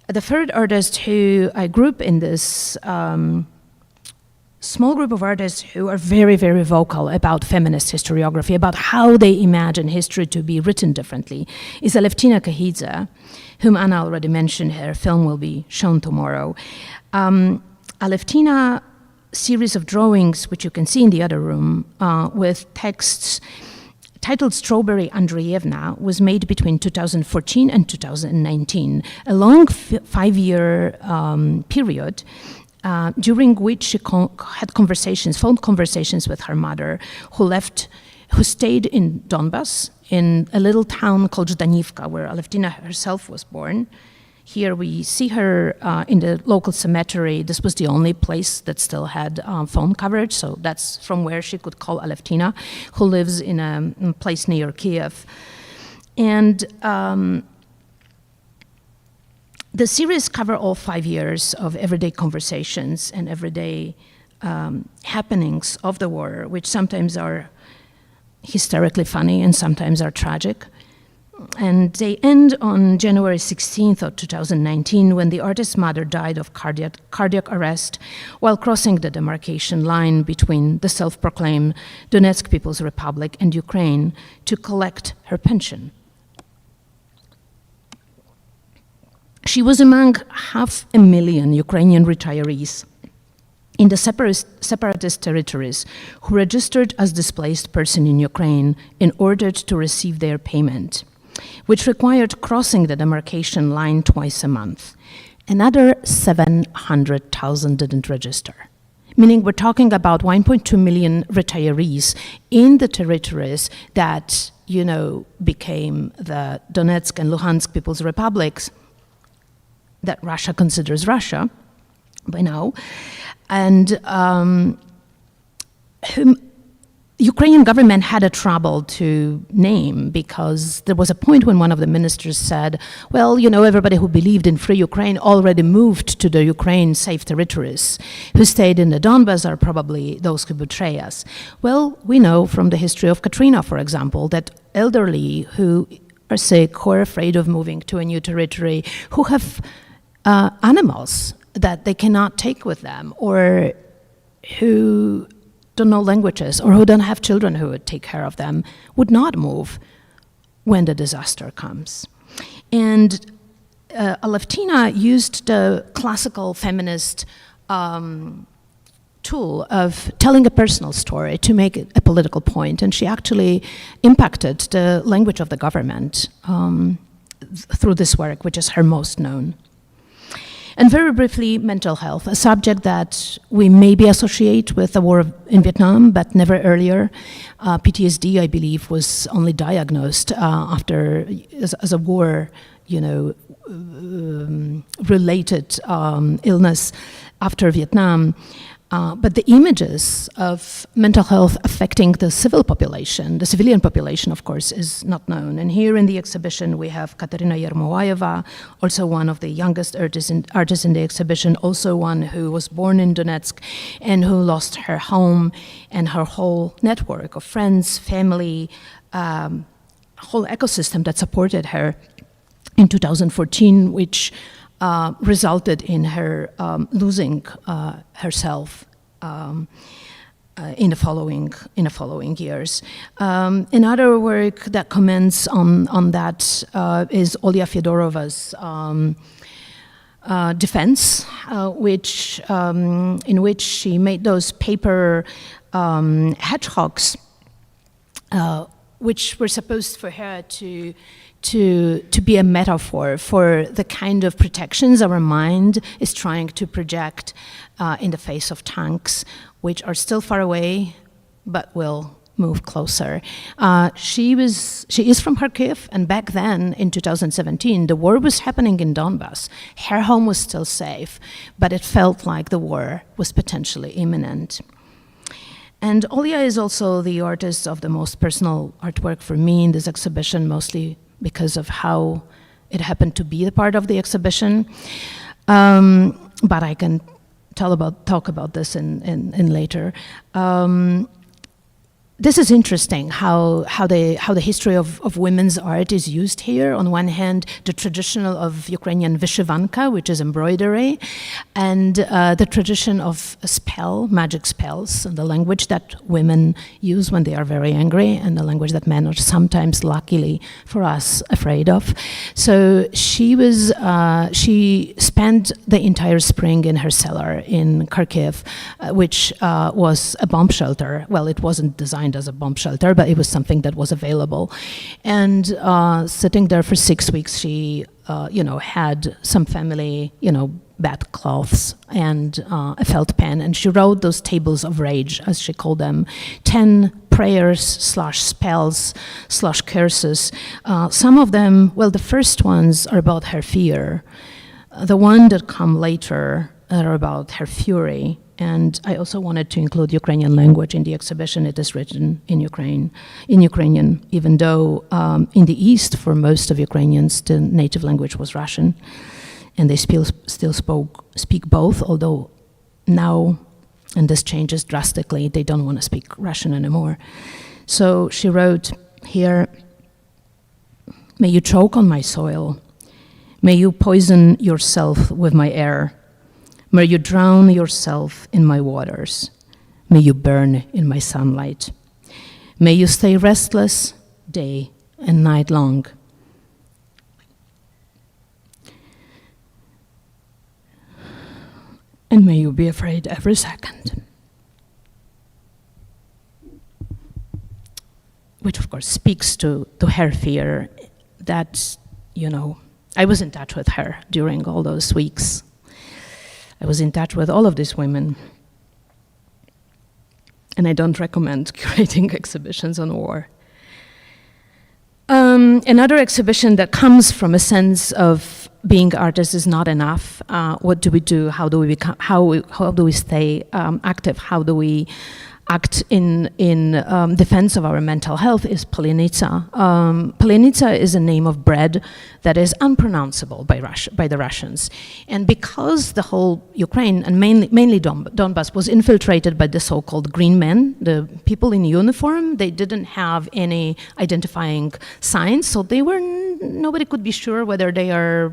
The third artist who I group in this small group of artists who are very, very vocal about feminist historiography, about how they imagine history to be written differently, is Alevtina Kahidze, whom Anna already mentioned. Her film will be shown tomorrow. Alevtina series of drawings, which you can see in the other room, with texts titled Strawberry Andreevna, was made between 2014 and 2019, a long 5-year period during which she had phone conversations with her mother, who stayed in Donbas, in a little town called Zdanivka, where Alevtina herself was born. Here we see her in the local cemetery. This was the only place that still had phone coverage, so that's from where she could call Alevtina, who lives in a place near Kiev. And the series cover all 5 years of everyday conversations and everyday happenings of the war, which sometimes are hysterically funny and sometimes are tragic. And they end on January 16th of 2019, when the artist's mother died of cardiac arrest while crossing the demarcation line between the self-proclaimed Donetsk People's Republic and Ukraine to collect her pension. She was among 500,000 Ukrainian retirees in the separatist territories who registered as displaced person in Ukraine in order to receive their payment, which required crossing the demarcation line twice a month. Another 700,000 didn't register meaning we're talking about 1.2 million retirees in the territories that, became the Donetsk and Luhansk People's Republics that Russia considers Russia by now, and whom Ukrainian government had a trouble to name, because there was a point when one of the ministers said, well, everybody who believed in free Ukraine already moved to the Ukraine safe territories. Who stayed in the Donbas are probably those who betray us. Well, we know from the history of Katrina, for example, that elderly who are sick, who are afraid of moving to a new territory, who have animals that they cannot take with them, or who don't know languages, or who don't have children who would take care of them, would not move when the disaster comes. And Alevtina used the classical feminist tool of telling a personal story to make it a political point, and she actually impacted the language of the government through this work, which is her most known. And very briefly, mental health, a subject that we maybe associate with the war in Vietnam, but never earlier. PTSD, I believe, was only diagnosed after, as a war, related illness after Vietnam. But the images of mental health affecting the civil population, the civilian population, of course, is not known. And here in the exhibition, we have Katerina Yermoaeva, also one of the youngest artists in the exhibition, also one who was born in Donetsk and who lost her home and her whole network of friends, family, whole ecosystem that supported her in 2014, which resulted in her losing herself in the following years. Another work that comments on that is Olya Fedorova's defense, in which she made those paper hedgehogs, which were supposed for her to be a metaphor for the kind of protections our mind is trying to project in the face of tanks, which are still far away, but will move closer. She is from Kharkiv, and back then, in 2017, the war was happening in Donbas. Her home was still safe, but it felt like the war was potentially imminent. And Olya is also the artist of the most personal artwork for me in this exhibition, mostly because of how it happened to be a part of the exhibition. But I can talk about this in later. This is interesting how the history of women's art is used here. On one hand, the traditional of Ukrainian vyshivanka, which is embroidery, and the tradition of magic spells, and the language that women use when they are very angry, and the language that men are sometimes, luckily for us, afraid of. So she spent the entire spring in her cellar in Kharkiv, which was a bomb shelter. Well, it wasn't designed as a bomb shelter, but it was something that was available. And sitting there for 6 weeks, she, had some family, bed cloths and a felt pen, and she wrote those tables of rage, as she called them, 10 prayers / spells / curses. Some of them, well, the first ones are about her fear. The one that come later are about her fury. And I also wanted to include Ukrainian language in the exhibition. It is written in Ukrainian, even though in the East, for most of Ukrainians, the native language was Russian, and they still speak both, although now, and this changes drastically, they don't want to speak Russian anymore. So she wrote here, "May you choke on my soil. May you poison yourself with my air. May you drown yourself in my waters. May you burn in my sunlight. May you stay restless day and night long. And may you be afraid every second." Which, of course, speaks to her fear that, I was in touch with her during all those weeks. I was in touch with all of these women. and I don't recommend curating exhibitions on war. Another exhibition that comes from a sense of being artists is not enough. What do we do? How do we become? How do we stay active? How do we act in defense of our mental health? Is Polyanica. Polyanica is a name of bread that is unpronounceable by the Russians. And because the whole Ukraine, and mainly Donbas, was infiltrated by the so-called green men, the people in uniform, they didn't have any identifying signs, so nobody could be sure whether they are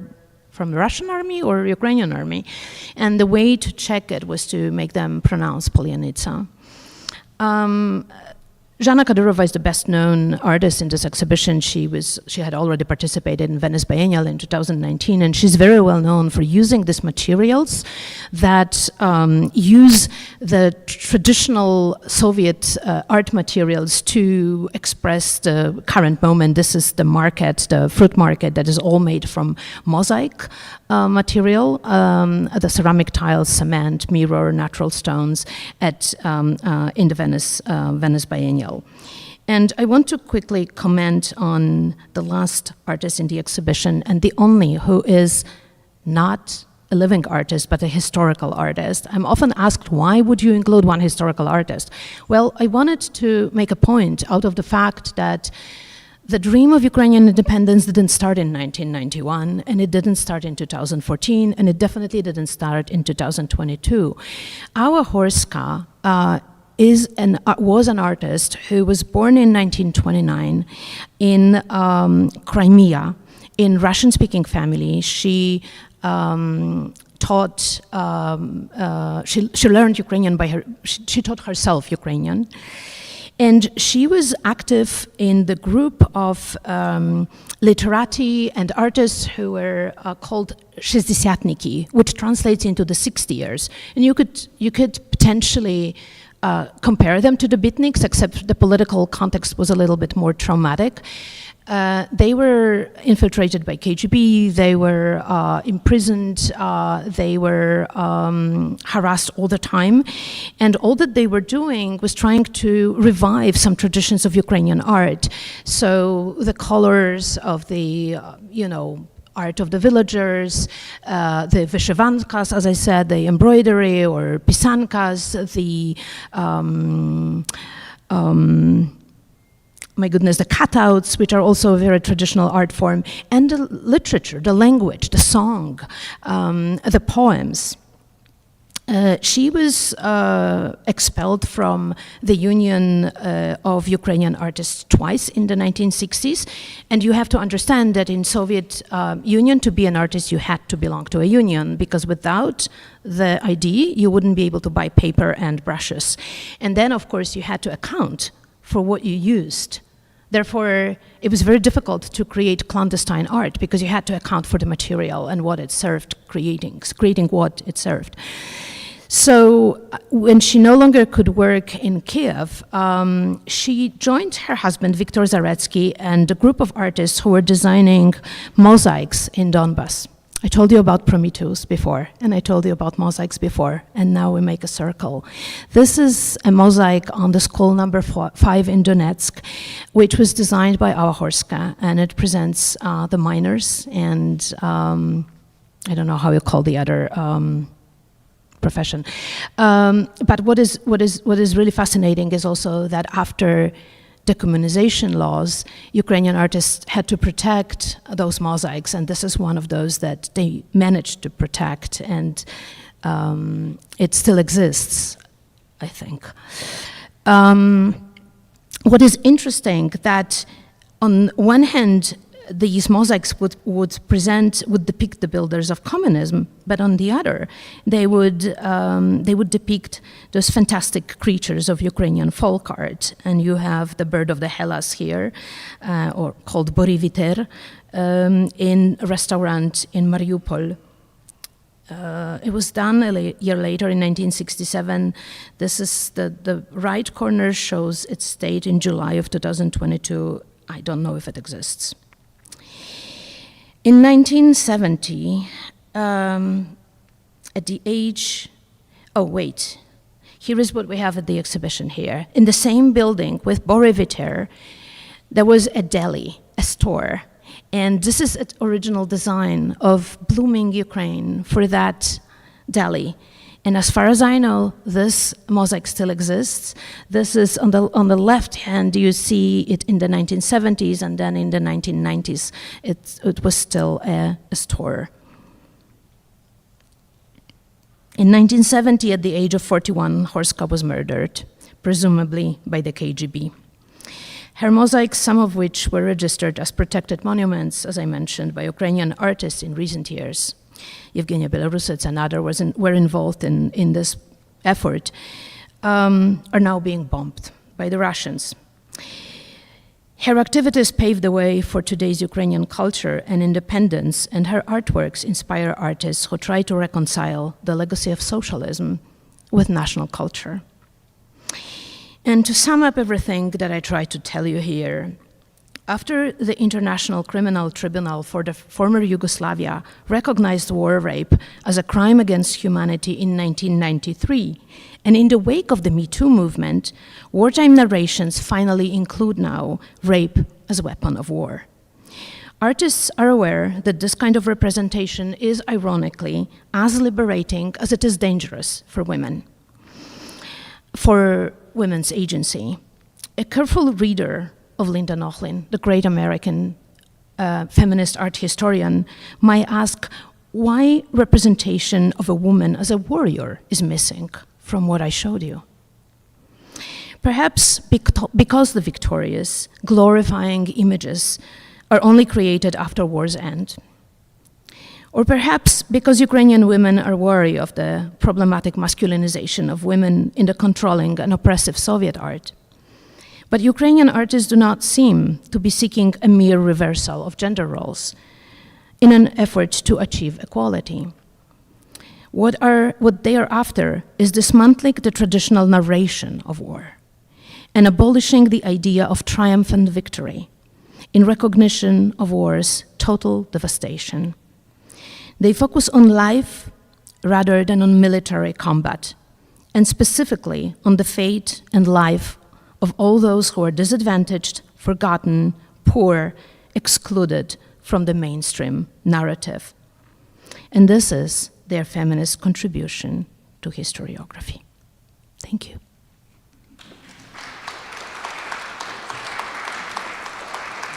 from the Russian army or Ukrainian army. And the way to check it was to make them pronounce Polyanica. Zhanna Kadyrova is the best-known artist in this exhibition. She had already participated in Venice Biennial in 2019, and she's very well known for using these materials that use the traditional Soviet art materials to express the current moment. This is the market, the fruit market, that is all made from mosaic material, the ceramic tiles, cement, mirror, natural stones in the Venice Biennial. And I want to quickly comment on the last artist in the exhibition, and the only who is not a living artist, but a historical artist. I'm often asked, why would you include one historical artist? Well, I wanted to make a point out of the fact that the dream of Ukrainian independence didn't start in 1991, and it didn't start in 2014, and it definitely didn't start in 2022. Our Horska was an artist who was born in 1929 in Crimea, in Russian-speaking family. She she learned Ukrainian she taught herself Ukrainian. And she was active in the group of literati and artists who were called Шестидесятники, which translates into the 60 years. And you could potentially compare them to the beatniks, except the political context was a little bit more traumatic. They were infiltrated by KGB, they were imprisoned, they were harassed all the time, and all that they were doing was trying to revive some traditions of Ukrainian art. So the colors of the, art of the villagers, the vyshivankas, as I said, the embroidery or pisankas, the the cutouts, which are also a very traditional art form, and the literature, the language, the song, the poems. She was expelled from the Union of Ukrainian Artists twice in the 1960s, and you have to understand that in Soviet Union, to be an artist, you had to belong to a union, because without the ID, you wouldn't be able to buy paper and brushes. And then, of course, you had to account for what you used. Therefore, it was very difficult to create clandestine art because you had to account for the material and what it served, creating what it served. So when she no longer could work in Kiev, she joined her husband, Viktor Zaretsky, and a group of artists who were designing mosaics in Donbas. I told you about Prometheus before, and I told you about mosaics before, and now we make a circle. This is a mosaic on the school number 5 in Donetsk, which was designed by our Horska, and it presents the miners and I don't know how you call the other profession. But what is really fascinating is also that after decommunization laws, Ukrainian artists had to protect those mosaics, and this is one of those that they managed to protect, and it still exists, I think. What is interesting that on one hand, these mosaics would depict the builders of communism, but on the other, they would depict those fantastic creatures of Ukrainian folk art. And you have the bird of the Hellas here, or called Boriviter, in a restaurant in Mariupol. It was done a year later in 1967. This is the right corner shows its date in July of 2022. I don't know if it exists. In 1970, at the age, Here is what we have at the exhibition here. In the same building with Boreviter, there was a deli, a store. And this is an original design of blooming Ukraine for that deli. And as far as I know, this mosaic still exists. This is on the left hand, you see it in the 1970s, and then in the 1990s, it was still a store. In 1970, at the age of 41, Horska was murdered, presumably by the KGB. Her mosaics, some of which were registered as protected monuments, as I mentioned, by Ukrainian artists in recent years. Yevgenia Belorusets and others were involved in this effort, are now being bombed by the Russians. Her activities paved the way for today's Ukrainian culture and independence, and her artworks inspire artists who try to reconcile the legacy of socialism with national culture. And to sum up everything that I try to tell you here, after the International Criminal Tribunal for the former Yugoslavia recognized war rape as a crime against humanity in 1993, and in the wake of the Me Too movement, wartime narrations finally include now rape as a weapon of war. Artists are aware that this kind of representation is, ironically, as liberating as it is dangerous for women, for women's agency. A careful reader of Linda Nochlin, the great American feminist art historian, might ask why representation of a woman as a warrior is missing from what I showed you. Perhaps because the victorious, glorifying images are only created after war's end. Or perhaps because Ukrainian women are wary of the problematic masculinization of women in the controlling and oppressive Soviet art. But Ukrainian artists do not seem to be seeking a mere reversal of gender roles in an effort to achieve equality. What they are after is dismantling the traditional narration of war and abolishing the idea of triumphant victory in recognition of war's total devastation. They focus on life rather than on military combat, and specifically on the fate and life of all those who are disadvantaged, forgotten, poor, excluded from the mainstream narrative. And this is their feminist contribution to historiography. Thank you.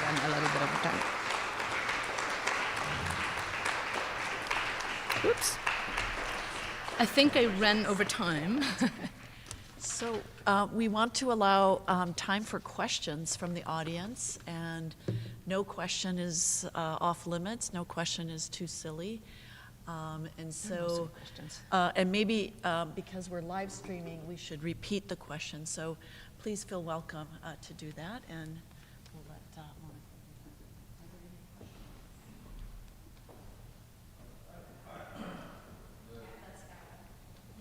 Run a little bit over time. Oops. I think I ran over time. So we want to allow time for questions from the audience, and no question is off limits, no question is too silly. And so, and maybe because we're live streaming, we should repeat the question. So please feel welcome to do that, and we'll let Monika.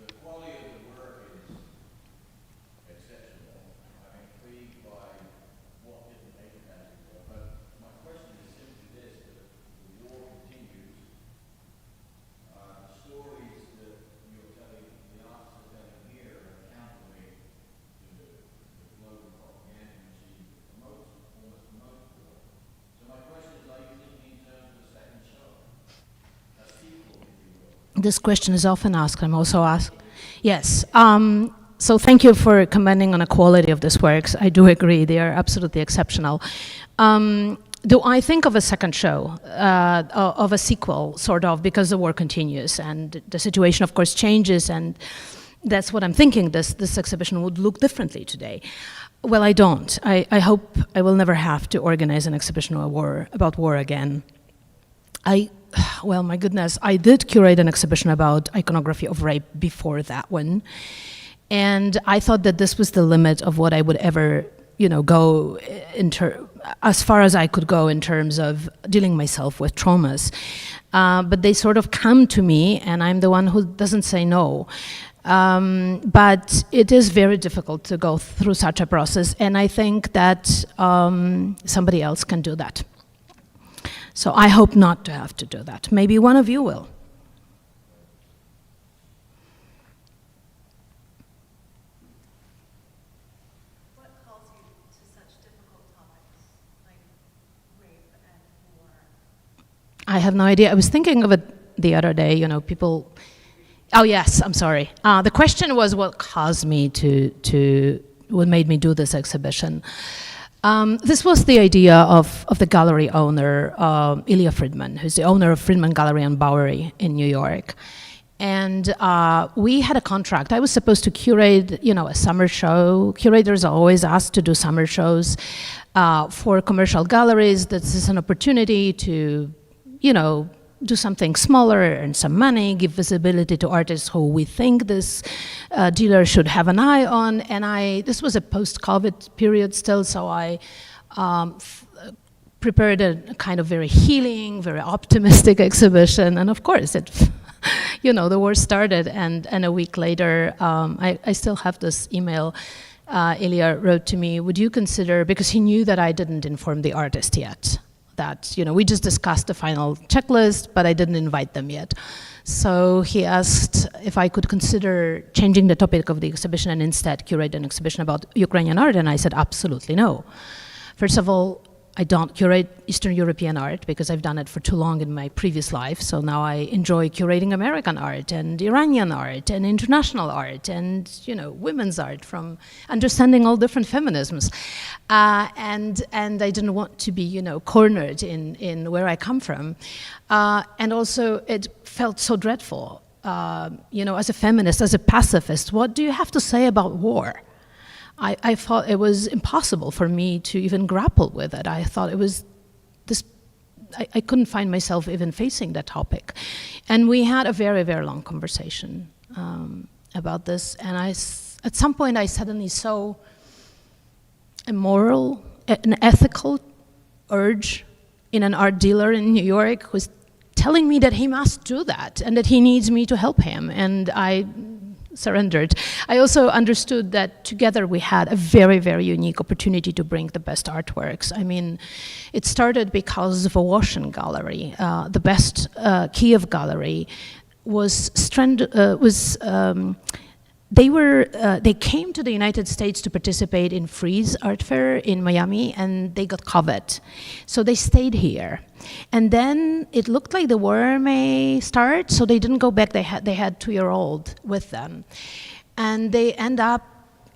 The quality of the work is exceptional. I'm intrigued by what didn't make it as it were. But my question is simply this: that the war continues. The stories that you're telling, the artists are telling here, are countering the global propaganda machine that almost promotes war. So my question is: are you thinking in terms of a second show, a sequel, if you will? This question is often asked. I'm also asked. Yes. So thank you for commenting on the quality of these works. I do agree. They are absolutely exceptional. Do I think of a second show, of a sequel, sort of, because the war continues and the situation, of course, changes, and that's what I'm thinking. This exhibition would look differently today. Well, I don't. I hope I will never have to organize an exhibition about war again. Well, my goodness, I did curate an exhibition about iconography of rape before that one. And I thought that this was the limit of what I would ever, go as far as I could go in terms of dealing myself with traumas. But they sort of come to me, and I'm the one who doesn't say no. But it is very difficult to go through such a process, and I think that somebody else can do that. So I hope not to have to do that. Maybe one of you will. I have no idea. I was thinking of it the other day, people... Oh, yes, I'm sorry. The question was what caused me what made me do this exhibition. This was the idea of the gallery owner, Ilya Friedman, who's the owner of Friedman Gallery on Bowery in New York. And we had a contract. I was supposed to curate, a summer show. Curators are always asked to do summer shows for commercial galleries. This is an opportunity to, do something smaller, earn some money, give visibility to artists who we think this dealer should have an eye on. And this was a post-COVID period still, so I prepared a kind of very healing, very optimistic exhibition. And of course, the war started, and a week later, I still have this email Ilya wrote to me, would you consider, because he knew that I didn't inform the artist yet, that, we just discussed the final checklist, but I didn't invite them yet. So he asked if I could consider changing the topic of the exhibition and instead curate an exhibition about Ukrainian art, and I said, absolutely no. First of all, I don't curate Eastern European art because I've done it for too long in my previous life. So now I enjoy curating American art and Iranian art and international art and, women's art, from understanding all different feminisms. And I didn't want to be, cornered in where I come from. And also it felt so dreadful, as a feminist, as a pacifist, what do you have to say about war? I thought it was impossible for me to even grapple with it. I thought it was I couldn't find myself even facing that topic. And we had a very, very long conversation about this. And at some point, I suddenly saw a moral, an ethical urge in an art dealer in New York who was telling me that he must do that and that he needs me to help him. And I surrendered. I also understood that together we had a very, very unique opportunity to bring the best artworks. I mean, it started because of a Washington gallery. The best Kiev gallery they came to the United States to participate in Frieze Art Fair in Miami, and they got COVID. So they stayed here. And then it looked like the war may start, so they didn't go back. They had 2-year-old with them. And they end up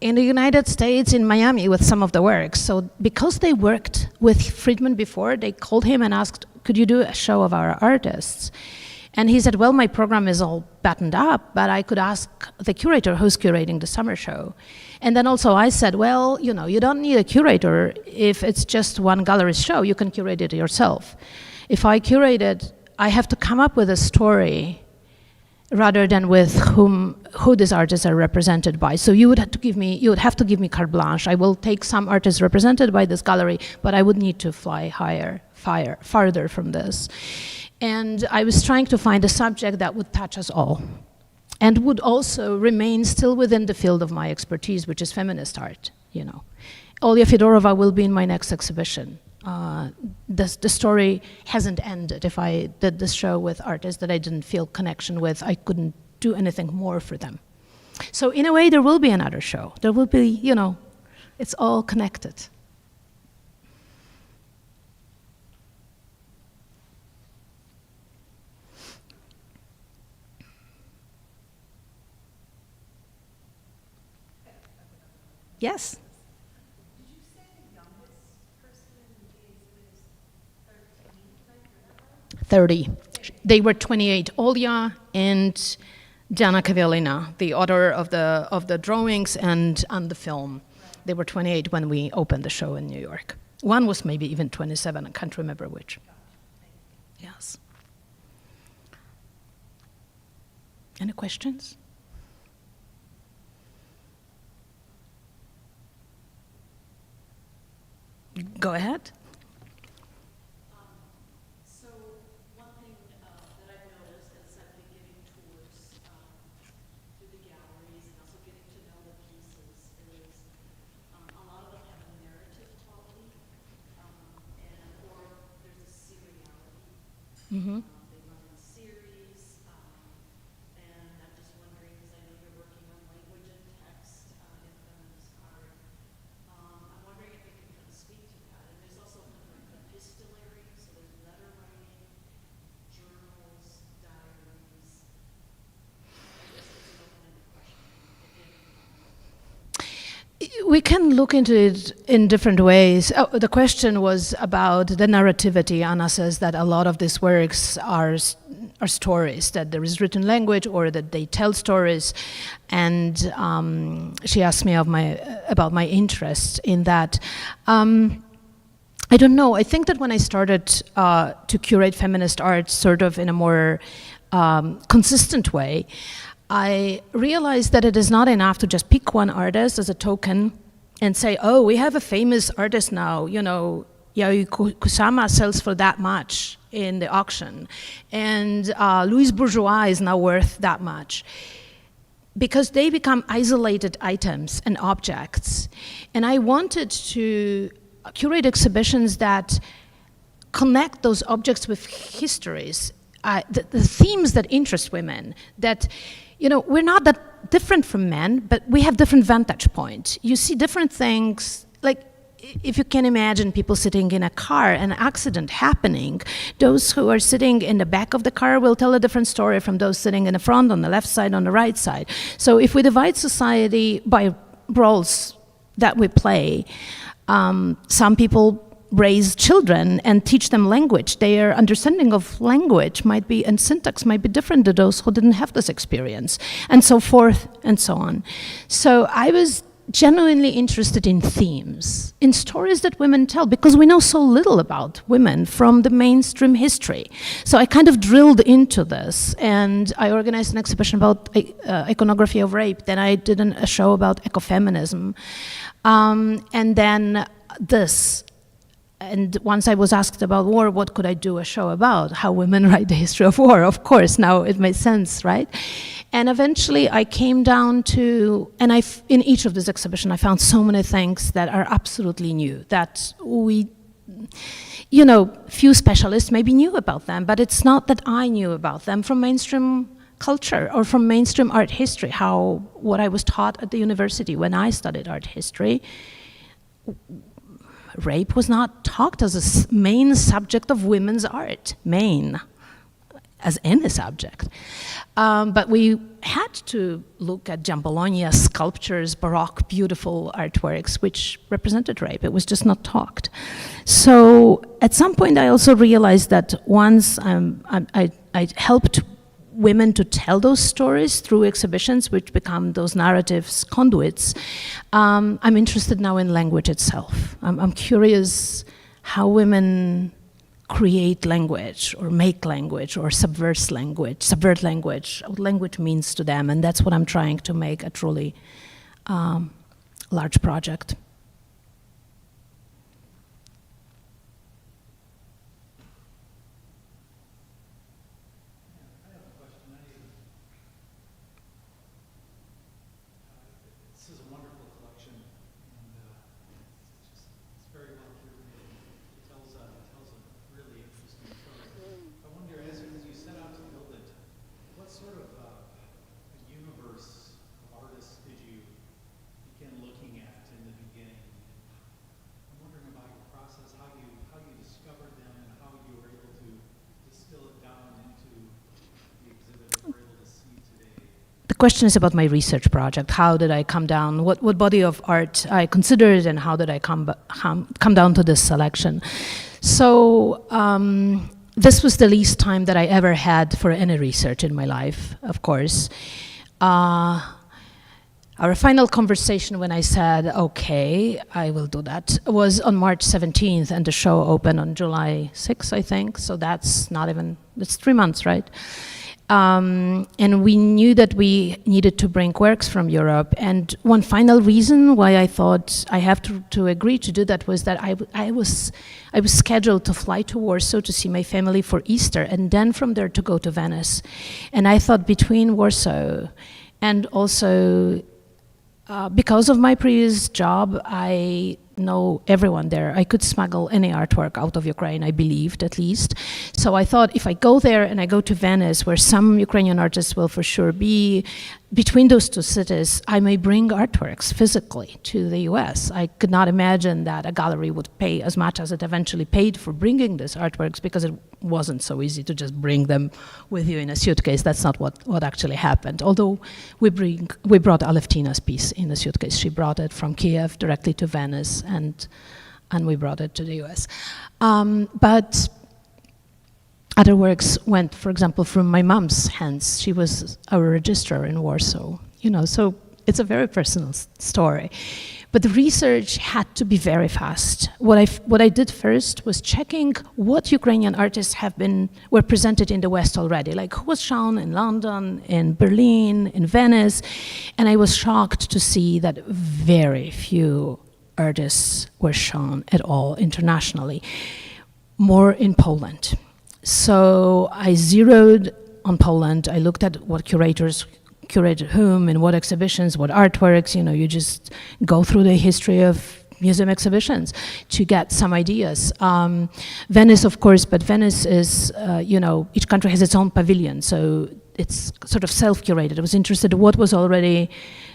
in the United States, in Miami, with some of the works. So because they worked with Friedman before, they called him and asked, could you do a show of our artists? And he said, well, my program is all buttoned up, but I could ask the curator who's curating the summer show. And then also I said, well, you don't need a curator if it's just one gallery's show. You can curate it yourself. If I curate it, I have to come up with a story rather than with who these artists are represented by. So you would have to give me carte blanche. I will take some artists represented by this gallery, but I would need to fly farther from this. And I was trying to find a subject that would touch us all and would also remain still within the field of my expertise, which is feminist art, Olya Fedorova will be in my next exhibition. The story hasn't ended. If I did this show with artists that I didn't feel connection with, I couldn't do anything more for them. So in a way, there will be another show. There will be, it's all connected. Yes? Did you say the youngest person in the exhibit is 13? Did I hear that right? 30. They were 28. Olya and Diana Kavelina, the author of the drawings and the film. Right. They were 28 when we opened the show in New York. One was maybe even 27. I can't remember which. Yes. Any questions? Go ahead. So one thing that I've noticed as I've been giving tours through the galleries and also getting to know the pieces is a lot of them have a narrative quality, or there's a seriality. Mm-hmm. They run in series, and I'm just wondering, because I know you're working on language and text in feminist art. I'm wondering if you can kind of speak to that. And there's also kind of like epistolary, so there's letter writing, we can look into it in different ways. Oh, the question was about the narrativity. Anna says that a lot of these works are stories, that there is written language or that they tell stories. And she asked me about my interest in that. I don't know. I think that when I started to curate feminist art sort of in a more consistent way, I realized that it is not enough to just pick one artist as a token and say, oh, we have a famous artist now, you know, Yayoi Kusama sells for that much in the auction, and Louise Bourgeois is now worth that much. Because they become isolated items and objects. And I wanted to curate exhibitions that connect those objects with histories, the themes that interest women, that, you know, we're not that different from men, but we have different vantage points. You see different things, like if you can imagine people sitting in a car, an accident happening, those who are sitting in the back of the car will tell a different story from those sitting in the front, on the left side, on the right side. So if we divide society by roles that we play, some people raise children and teach them language. Their understanding of language might be, and syntax might be different to those who didn't have this experience, and so forth and so on. So I was genuinely interested in themes, in stories that women tell, because we know so little about women from the mainstream history. So I kind of drilled into this, and I organized an exhibition about iconography of rape. Then I did a show about ecofeminism, and then this. And once I was asked about war, what could I do a show about? How women write the history of war, of course, now it made sense, right? And eventually I came down to, and in each of these exhibitions I found so many things that are absolutely new, that we, you know, few specialists maybe knew about them, but it's not that I knew about them from mainstream culture or from mainstream art history, what I was taught at the university when I studied art history. Rape was not talked as a main subject of women's art, as any subject. But we had to look at Giambologna sculptures, Baroque, beautiful artworks, which represented rape. It was just not talked. So at some point I also realized that once I helped women to tell those stories through exhibitions, which become those narratives conduits, I'm interested now in language itself. I'm curious how women create language, or make language, or subvert language, what language means to them, and that's what I'm trying to make a truly large project. Question is about my research project. How did I come down? What body of art I considered, and how did I come down to this selection? So this was the least time that I ever had for any research in my life, of course. Our final conversation when I said, okay, I will do that, was on March 17th, and the show opened on July 6th, I think. So that's 3 months, right? And we knew that we needed to bring works from Europe. And one final reason why I thought I have to agree to do that was that I was scheduled to fly to Warsaw to see my family for Easter, and then from there to go to Venice. And I thought between Warsaw and also because of my previous job, I know everyone there. I could smuggle any artwork out of Ukraine, I believed, at least. So I thought if I go there and I go to Venice, where some Ukrainian artists will for sure be, between those two cities, I may bring artworks physically to the US. I could not imagine that a gallery would pay as much as it eventually paid for bringing these artworks, because it wasn't so easy to just bring them with you in a suitcase. That's not what actually happened. Although we brought Aleftina's piece in a suitcase. She brought it from Kiev directly to Venice, and we brought it to the US. But other works went, for example, from my mom's hands. She was our registrar in Warsaw, so it's a very personal story. But the research had to be very fast. What I did first was checking what Ukrainian artists were presented in the West already, like who was shown in London, in Berlin, in Venice, and I was shocked to see that very few artists were shown at all internationally, more in Poland. So I zeroed on Poland. I looked at what curators curated whom, in what exhibitions, what artworks. You just go through the history of museum exhibitions to get some ideas. Venice, of course, but Venice is, each country has its own pavilion, so it's sort of self-curated. I was interested in what was already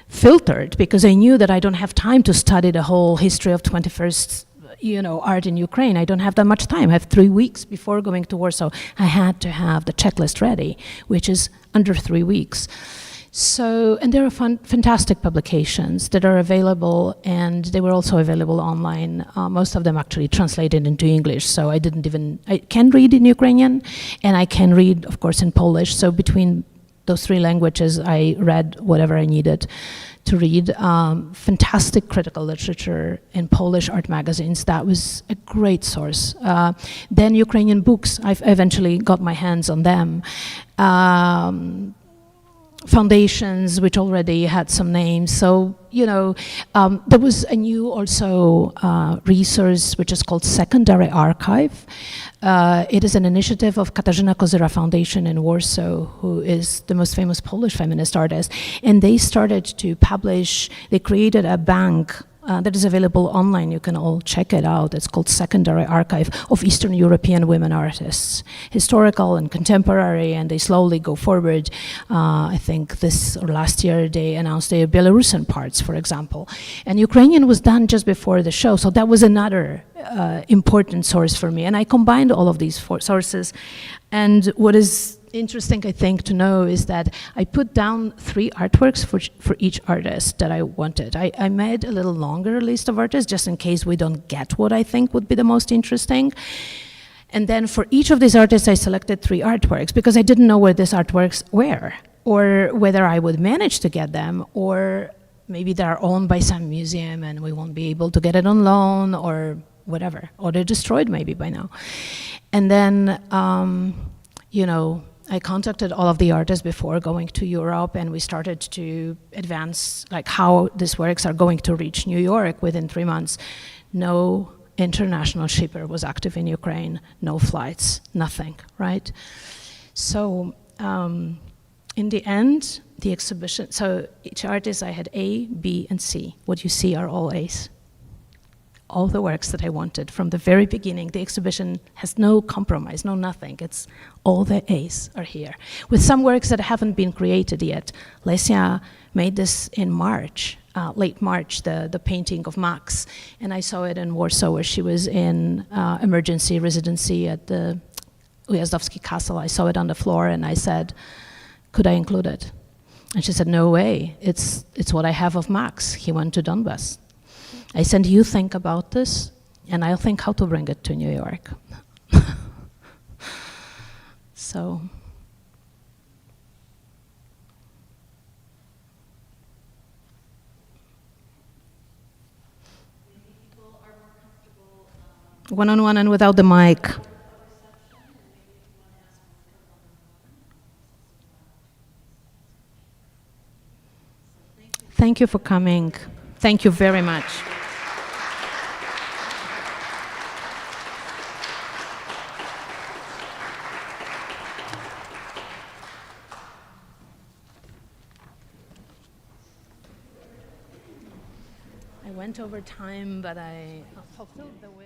filtered, because I knew that I don't have time to study the whole history of 21st art in Ukraine. I don't have that much time. I have 3 weeks before going to Warsaw. I had to have the checklist ready, which is under 3 weeks. So, and there are fantastic publications that are available, and they were also available online. Most of them actually translated into English, so I can read in Ukrainian, and I can read, of course, in Polish. So between those 3 languages, I read whatever I needed to read. Fantastic critical literature in Polish art magazines. That was a great source. Then Ukrainian books, I eventually got my hands on them. Foundations, which already had some names. So, there was a new also resource, which is called Secondary Archive. It is an initiative of Katarzyna Kozyra Foundation in Warsaw, who is the most famous Polish feminist artist. And they started to publish, they created a bank that is available online. You can all check it out. It's called Secondary Archive of Eastern European Women Artists, historical and contemporary, and they slowly go forward. I think this or last year they announced their Belarusian parts, for example. And Ukrainian was done just before the show, so that was another important source for me. And I combined all of these 4 sources. And what is interesting, I think, to know is that I put down 3 artworks for each artist that I wanted. I made a little longer list of artists just in case we don't get what I think would be the most interesting. And then for each of these artists, I selected 3 artworks because I didn't know where these artworks were, or whether I would manage to get them, or maybe they're owned by some museum and we won't be able to get it on loan, or whatever, or they're destroyed maybe by now. And then, I contacted all of the artists before going to Europe, and we started to advance like how these works are going to reach New York within 3 months. No international shipper was active in Ukraine, no flights, nothing, right? So in the end, the exhibition, so each artist I had A, B, and C. What you see are all A's. All the works that I wanted from the very beginning. The exhibition has no compromise, no nothing. It's all the A's are here. With some works that haven't been created yet. Lesia made this in March, late March, the painting of Max. And I saw it in Warsaw, where she was in emergency residency at the Ujazdowski Castle. I saw it on the floor and I said, could I include it? And she said, no way, it's what I have of Max. He went to Donbass. I said, you think about this, and I'll think how to bring it to New York. So. One-on-one and without the mic. Thank you for coming. Thank you very much. I went over time, but I fulfilled the wish.